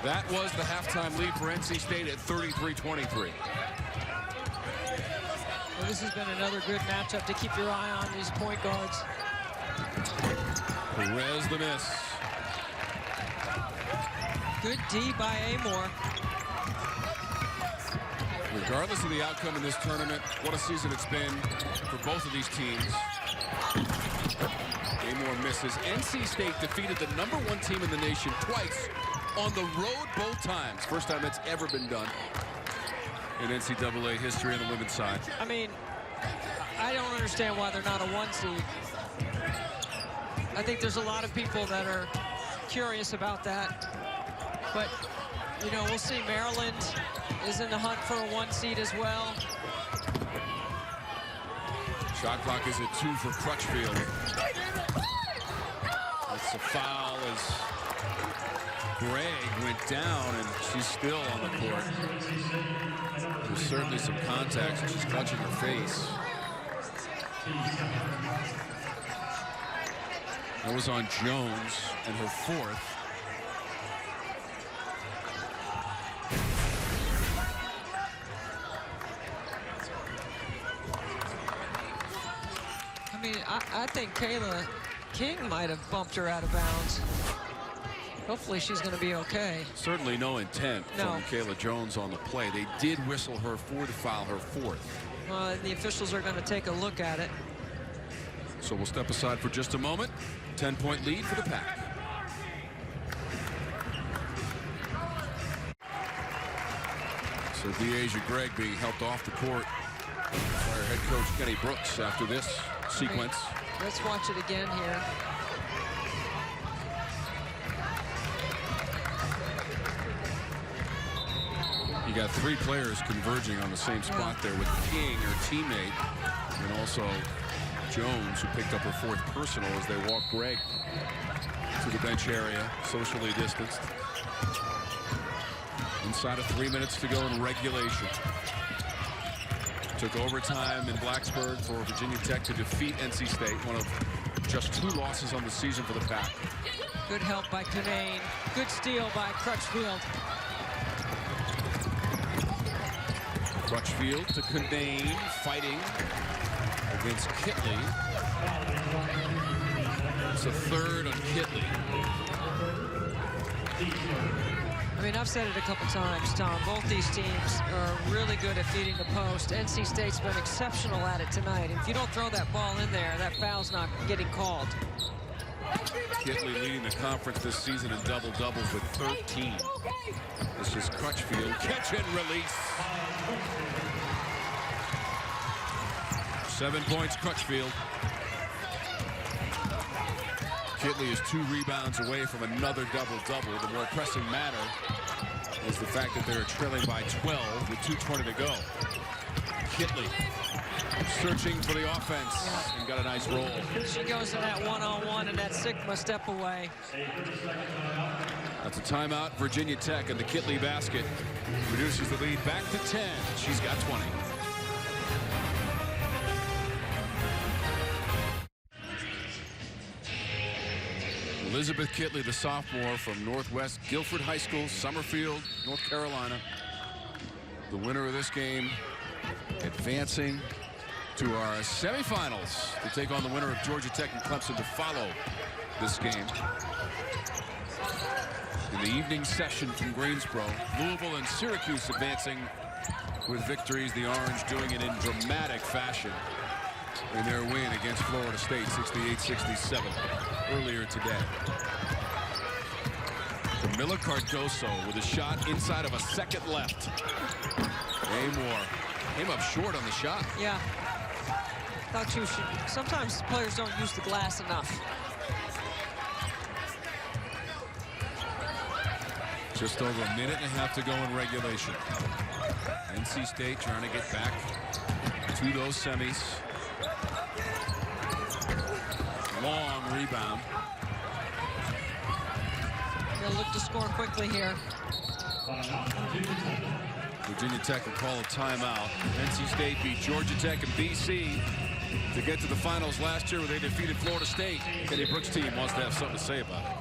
That was the halftime lead for NC State at 33-23. Well, this has been another good matchup to keep your eye on, these point guards. Perez the miss. Good D by Amore. Regardless of the outcome in this tournament, what a season it's been for both of these teams. Amore misses. NC State defeated the #1 team in the nation twice on the road both times. First time that's ever been done in NCAA history on the women's side. I mean, I don't understand why they're not a 1 seed. I think there's a lot of people that are curious about that. But, you know, we'll see. Maryland is in the hunt for a 1 seed as well. Shot clock is at 2 for Crutchfield. It's a foul as Gregg went down, and she's still on the court. There's certainly some contact, and she's clutching her face. That was on Jones and her 4th. I mean, I think Kayla King might have bumped her out of bounds. Hopefully she's going to be okay. Certainly no intent from Kayla Jones on the play. They did whistle her for the foul, her 4th. Well, and the officials are going to take a look at it. So we'll step aside for just a moment. 10-point lead for the Pack. So Deasia Gregg being helped off the court by our head coach Kenny Brooks after this sequence. Let's watch it again here. You got 3 players converging on the same spot there with King, her teammate, and also Jones, who picked up her 4th personal as they walk Gregg to the bench area, socially distanced. Inside of 3 minutes to go in regulation. Took overtime in Blacksburg for Virginia Tech to defeat NC State, one of just 2 losses on the season for the Pack. Good help by Canane. Good steal by Crutchfield. Crutchfield to Canane, fighting against Kitley. It's a 3rd on Kitley. I mean, I've said it a couple times, Tom. Both these teams are really good at feeding the post. NC State's been exceptional at it tonight. If you don't throw that ball in there, that foul's not getting called. Kitley leading the conference this season in double-doubles with 13. This is Crutchfield. Catch and release. 7 points, Crutchfield. Kitley is 2 rebounds away from another double-double. The more pressing matter is the fact that they're trailing by 12 with 2:20 to go. Kitley searching for the offense and got a nice roll. She goes in that one-on-one and that Sigma step away. That's a timeout. Virginia Tech, and the Kitley basket reduces the lead back to 10. She's got 20. Elizabeth Kitley, the sophomore from Northwest Guilford High School, Summerfield, North Carolina. The winner of this game advancing to our semifinals to take on the winner of Georgia Tech and Clemson to follow this game. In the evening session from Greensboro, Louisville and Syracuse advancing with victories. The Orange doing it in dramatic fashion in their win against Florida State, 68-67, earlier today. Camila Cardoso with a shot inside of a second left. Amor came up short on the shot. Yeah. Thought you should. Sometimes players don't use the glass enough. Just over a minute and a half to go in regulation. NC State trying to get back to those semis. Long rebound. They'll look to score quickly here. Virginia Tech will call a timeout. NC State beat Georgia Tech and BC to get to the finals last year where they defeated Florida State. Kenny Brooks' team wants to have something to say about it.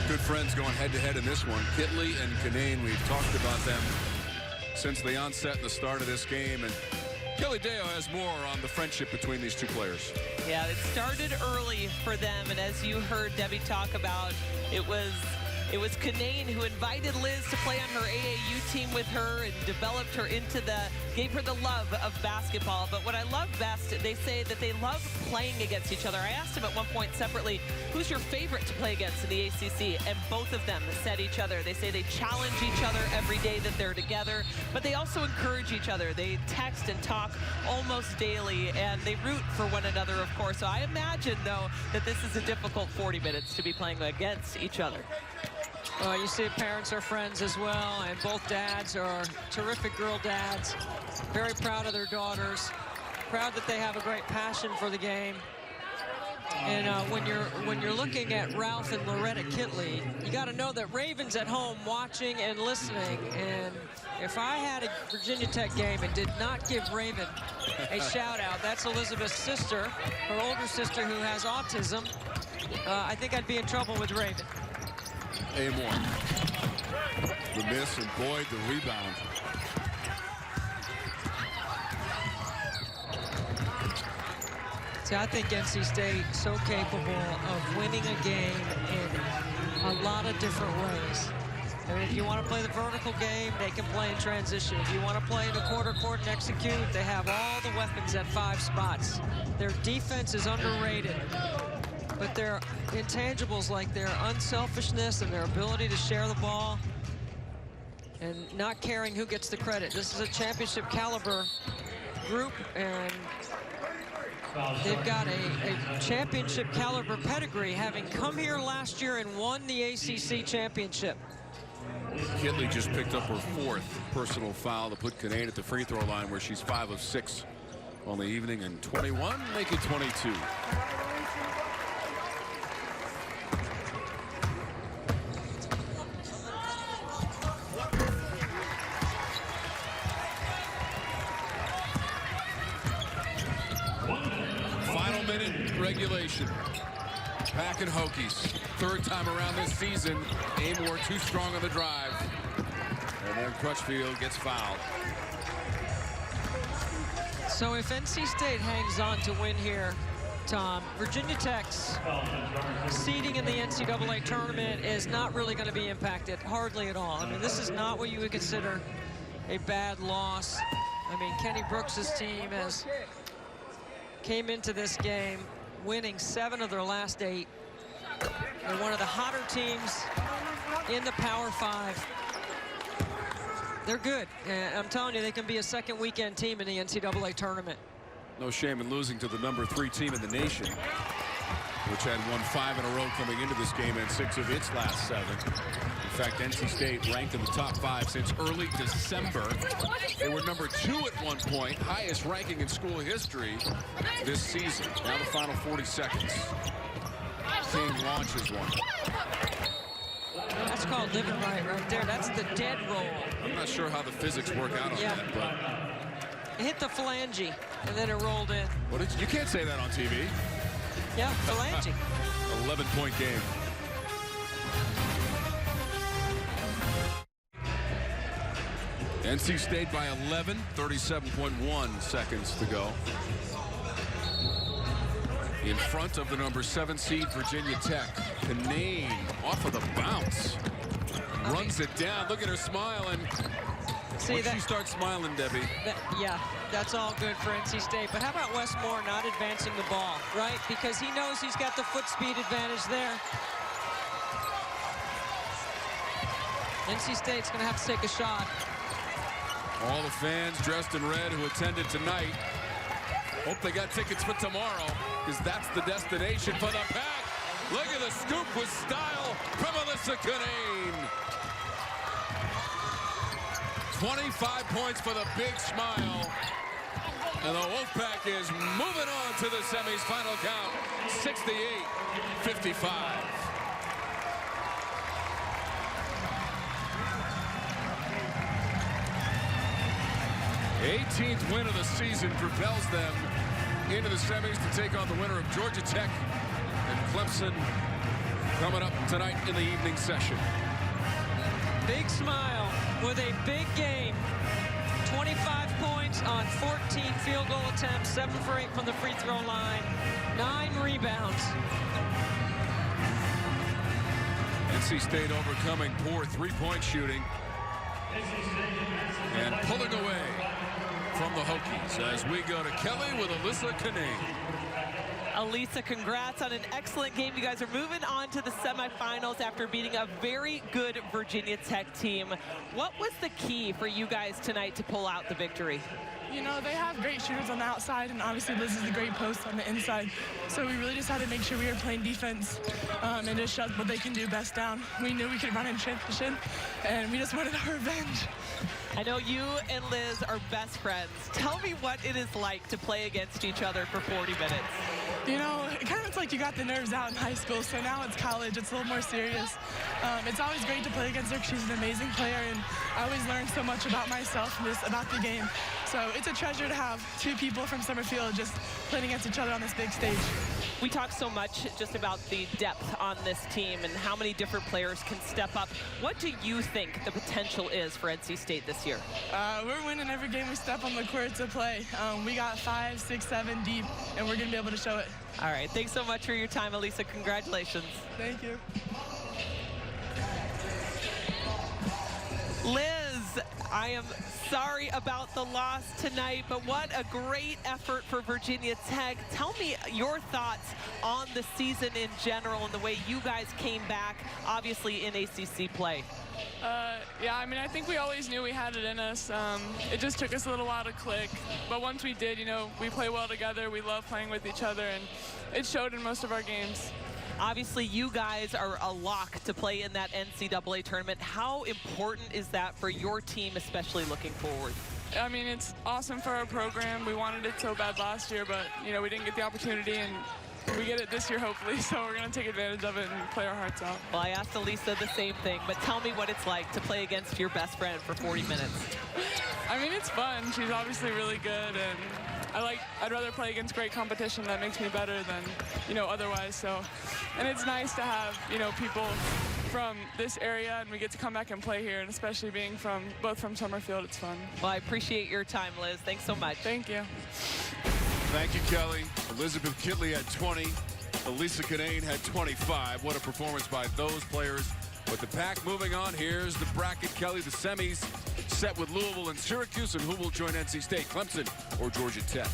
Good friends going head-to-head in this one. Kitley and Canane, we've talked about them since the onset and the start of this game. And Kelly Deo has more on the friendship between these two players. Yeah, it started early for them, and as you heard Debbie talk about, it was Canane who invited Liz to play on her AAU team with her and developed her into gave her the love of basketball. But what I love best, they say that they love playing against each other. I asked them at one point separately, who's your favorite to play against in the ACC? And both of them said each other. They say they challenge each other every day that they're together, but they also encourage each other. They text and talk almost daily, and they root for one another, of course. So I imagine, though, that this is a difficult 40 minutes to be playing against each other. You see parents are friends as well, and both dads are terrific girl dads. Very proud of their daughters. Proud that they have a great passion for the game. And when you're looking at Ralph and Loretta Kitley, you got to know that Raven's at home watching and listening. And if I had a Virginia Tech game and did not give Raven a shout out, that's Elizabeth's sister, her older sister who has autism. I think I'd be in trouble with Raven. Amor. The miss, and Boyd the rebound. See, I think NC State is so capable of winning a game in a lot of different ways. I mean, if you want to play the vertical game, they can play in transition. If you want to play in the quarter court and execute, they have all the weapons at 5 spots. Their defense is underrated, but their intangibles like their unselfishness and their ability to share the ball and not caring who gets the credit. This is a championship caliber group, and they've got a championship caliber pedigree, having come here last year and won the ACC championship. Kitley just picked up her 4th personal foul to put Kinane at the free throw line, where she's 5 of 6 on the evening, and 21, make it 22. Final minute regulation. Pack and Hokies, 3rd time around this season. Amor too strong on the drive. And then Crutchfield gets fouled. So if NC State hangs on to win here, Tom, Virginia Tech's seeding in the NCAA tournament is not really going to be impacted, hardly at all. I mean, this is not what you would consider a bad loss. I mean, Kenny Brooks's team came into this game winning 7 of their last 8. They're one of the hotter teams in the Power 5. They're good. And I'm telling you, they can be a second weekend team in the NCAA tournament. No shame in losing to the #3 team in the nation, which had won 5 in a row coming into this game and 6 of its last 7. In fact, NC State ranked in the top 5 since early December. They were #2 at one point, highest ranking in school history this season. Now the final 40 seconds. King launches one. That's called living right there. That's the dead roll. I'm not sure how the physics work out on that, but it hit the phalange and then it rolled in. What did you can't say that on TV. Yeah, phalange. 11-point game. NC State by 11, 37.1 seconds to go. In front of the #7 seed Virginia Tech. Kinane off of the bounce. Runs it down. Look at her smile, and see that she starts smiling, Debbie. Yeah, that's all good for NC State. But how about Westmore not advancing the ball, right? Because he knows he's got the foot speed advantage there. NC State's going to have to take a shot. All the fans dressed in red who attended tonight hope they got tickets for tomorrow, because that's the destination for the Pack. Look at the scoop with style from Alyssa Kinane. 25 points for the big smile. And the Wolfpack is moving on to the semis. Final count, 68-55. 18th win of the season propels them into the semis to take on the winner of Georgia Tech and Clemson coming up tonight in the evening session. Big smile with a big game. 25 points on 14 field goal attempts, 7 for 8 from the free throw line, 9 rebounds. NC State overcoming poor three-point shooting and pulling away from the Hokies as we go to Kelly with Alyssa Kinane. Alisa, congrats on an excellent game. You guys are moving on to the semifinals after beating a very good Virginia Tech team. What was the key for you guys tonight to pull out the victory? You know, they have great shooters on the outside, and obviously Liz is a great post on the inside. So we really just had to make sure we were playing defense and just shut what they can do best down. We knew we could run in transition, and we just wanted our revenge. I know you and Liz are best friends. Tell me what it is like to play against each other for 40 minutes. You know, it kind of looks like you got the nerves out in high school, so now it's college. It's a little more serious. It's always great to play against her. She's an amazing player, and I always learn so much about myself and just about the game. So it's a treasure to have 2 people from Summerfield just playing against each other on this big stage. We talk so much just about the depth on this team and how many different players can step up. What do you think the potential is for NC State this year? We're winning every game we step on the court to play. We got 5, 6, 7 deep, and we're going to be able to show it. All right, thanks so much for your time, Alisa. Congratulations. Thank you. Liz, I am sorry about the loss tonight, but what a great effort for Virginia Tech. Tell me your thoughts on the season in general and the way you guys came back, obviously in ACC play. Yeah, I mean, I think we always knew we had it in us. It just took us a little while to click. But once we did, you know, we play well together. We love playing with each other, and it showed in most of our games. Obviously, you guys are a lock to play in that NCAA tournament. How important is that for your team, especially looking forward? I mean, it's awesome for our program. We wanted it so bad last year, but, you know, we didn't get the opportunity, and we get it this year, hopefully, so we're going to take advantage of it and play our hearts out. Well, I asked Elisa the same thing, but tell me what it's like to play against your best friend for 40 minutes. I mean, it's fun. She's obviously really good, and I'd rather play against great competition that makes me better than, you know, otherwise. So, and it's nice to have, you know, people from this area, and we get to come back and play here, and especially being both from Summerfield, it's fun. Well, I appreciate your time, Liz. Thanks so much. Thank you. Thank you, Kelly. Elizabeth Kitley had 20. Elisa Canane had 25. What a performance by those players. With the pack moving on, here's the bracket, Kelly. The semis set with Louisville and Syracuse, and who will join NC State, Clemson or Georgia Tech?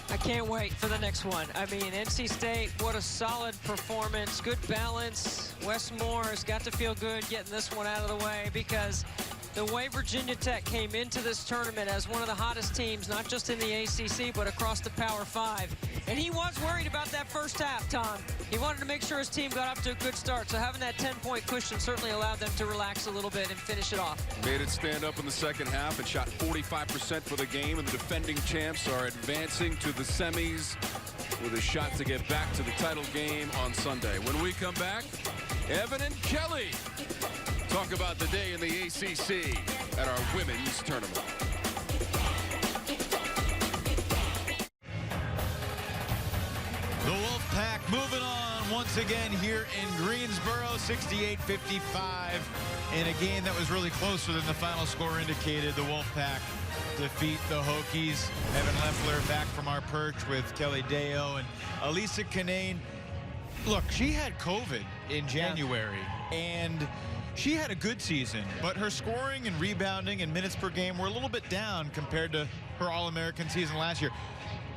I can't wait for the next one. I mean, NC State, what a solid performance, good balance. Wes Moore has got to feel good getting this one out of the way, because the way Virginia Tech came into this tournament as one of the hottest teams, not just in the ACC, but across the Power 5. And he was worried about that first half, Tom. He wanted to make sure his team got off to a good start, so having that 10-point cushion certainly allowed them to relax a little bit and finish it off. Made it stand up in the second half and shot 45% for the game, and the defending champs are advancing to the semis with a shot to get back to the title game on Sunday. When we come back, Evan and Kelly talk about the day in the ACC at our women's tournament. The Wolfpack moving on once again here in Greensboro, 68-55. In a game that was really closer than the final score indicated. The Wolfpack defeat the Hokies. Evan Leffler back from our perch with Kelly Deo and Elisa Canane. Look, she had COVID in January, and she had a good season, but her scoring and rebounding and minutes per game were a little bit down compared to her All-American season last year.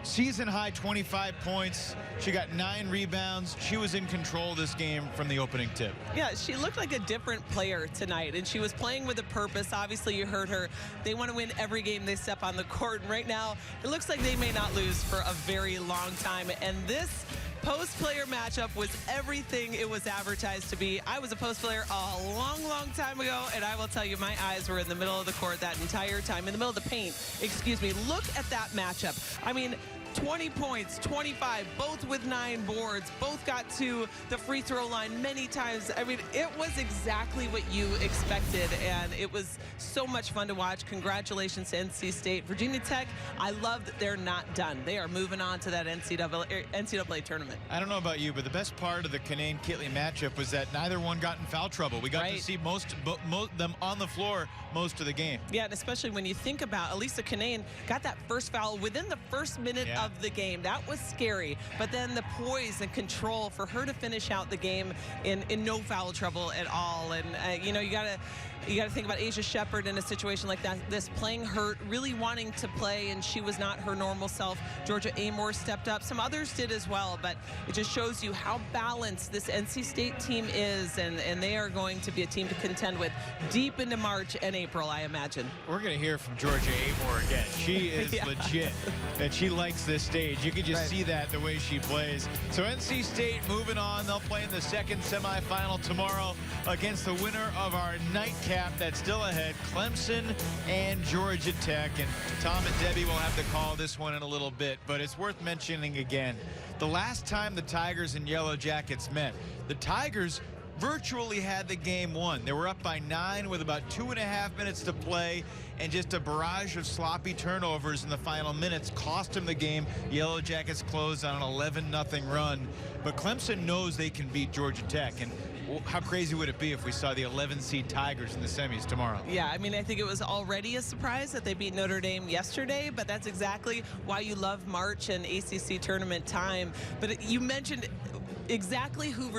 Season high 25 points. She got 9 rebounds. She was in control of this game from the opening tip. Yeah, she looked like a different player tonight, and she was playing with a purpose. Obviously, you heard her. They want to win every game they step on the court. And right now, it looks like they may not lose for a very long time. And this post-player matchup was everything it was advertised to be. I was a post player a long, long time ago, and I will tell you, my eyes were in the middle of the court that entire time, in the middle of the paint, excuse me. Look at that matchup. I mean, 20 points, 25, both with 9 boards, both got to the free throw line many times. I mean, it was exactly what you expected, and it was so much fun to watch. Congratulations to NC State. Virginia Tech, I love that they're not done. They are moving on to that NCAA tournament. I don't know about you, but the best part of the Canane-Kitley matchup was that neither one got in foul trouble. We got to see most them on the floor most of the game. Yeah, and especially when you think about Elisa Canane got that first foul within the first minute of the game. That was scary, but then the poise and control for her to finish out the game in no foul trouble at all. And you know, you gotta think about Asia Shepherd in a situation like that, this playing hurt, really wanting to play, and she was not her normal self. Georgia Amore stepped up. Some others did as well, but it just shows you how balanced this NC State team is, and they are going to be a team to contend with deep into March and April, I imagine. We're going to hear from Georgia Amore again. She is legit, and she likes this stage. You can just see that the way she plays. So NC State moving on. They'll play in the second semifinal tomorrow against the winner of our nightcap that's still ahead, Clemson and Georgia Tech. And Tom and Debbie will have to call this one in a little bit, but it's worth mentioning again. The last time the Tigers and Yellow Jackets met, the Tigers virtually had the game won. They were up by 9 with about 2.5 minutes to play, and just a barrage of sloppy turnovers in the final minutes cost them the game. Yellow Jackets closed on an 11-0 run, but Clemson knows they can beat Georgia Tech. And how crazy would it be if we saw the 11-seed Tigers in the semis tomorrow? Yeah, I mean, I think it was already a surprise that they beat Notre Dame yesterday, but that's exactly why you love March and ACC tournament time. But you mentioned exactly who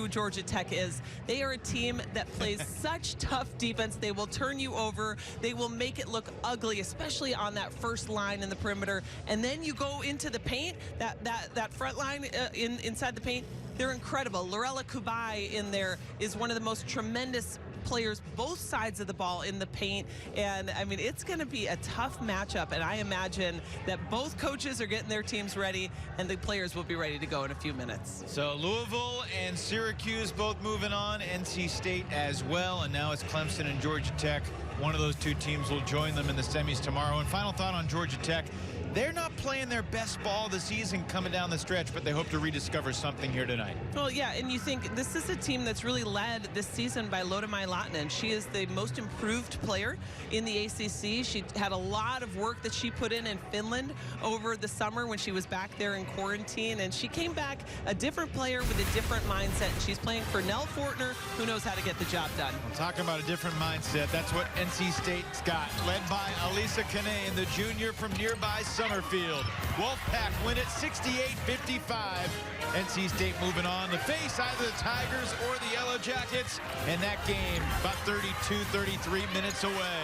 Georgia Tech is. They are a team that plays such tough defense. They will turn you over. They will make it look ugly, especially on that first line in the perimeter. And then you go into the paint, that front line inside the paint. They're incredible. Lorella Kubai in there is one of the most tremendous players, both sides of the ball in the paint. And I mean, it's going to be a tough matchup, and I imagine that both coaches are getting their teams ready and the players will be ready to go in a few minutes. So Louisville and Syracuse both moving on, NC State as well, and now it's Clemson and Georgia Tech. One of those two teams will join them in the semis tomorrow. And final thought on Georgia Tech: they're not playing their best ball of the season coming down the stretch, but they hope to rediscover something here tonight. Well, yeah, and you think this is a team that's really led this season by Lodemai Lahtinen. She is the most improved player in the ACC. She had a lot of work that she put in Finland over the summer when she was back there in quarantine, and she came back a different player with a different mindset. She's playing for Nell Fortner, who knows how to get the job done. I'm talking about a different mindset. That's what NC State's got, led by Elisa Kane, the junior from nearby Summerfield. Wolfpack win it 68-55. NC State moving on to face either the Tigers or the Yellow Jackets, and that game about 33 minutes away.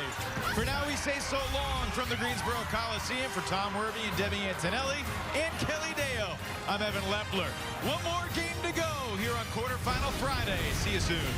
For now, we say so long from the Greensboro Coliseum. For Tom Werby and Debbie Antonelli and Kelly Dale, I'm Evan Lepler. One more game to go here on Quarterfinal Friday. See you soon.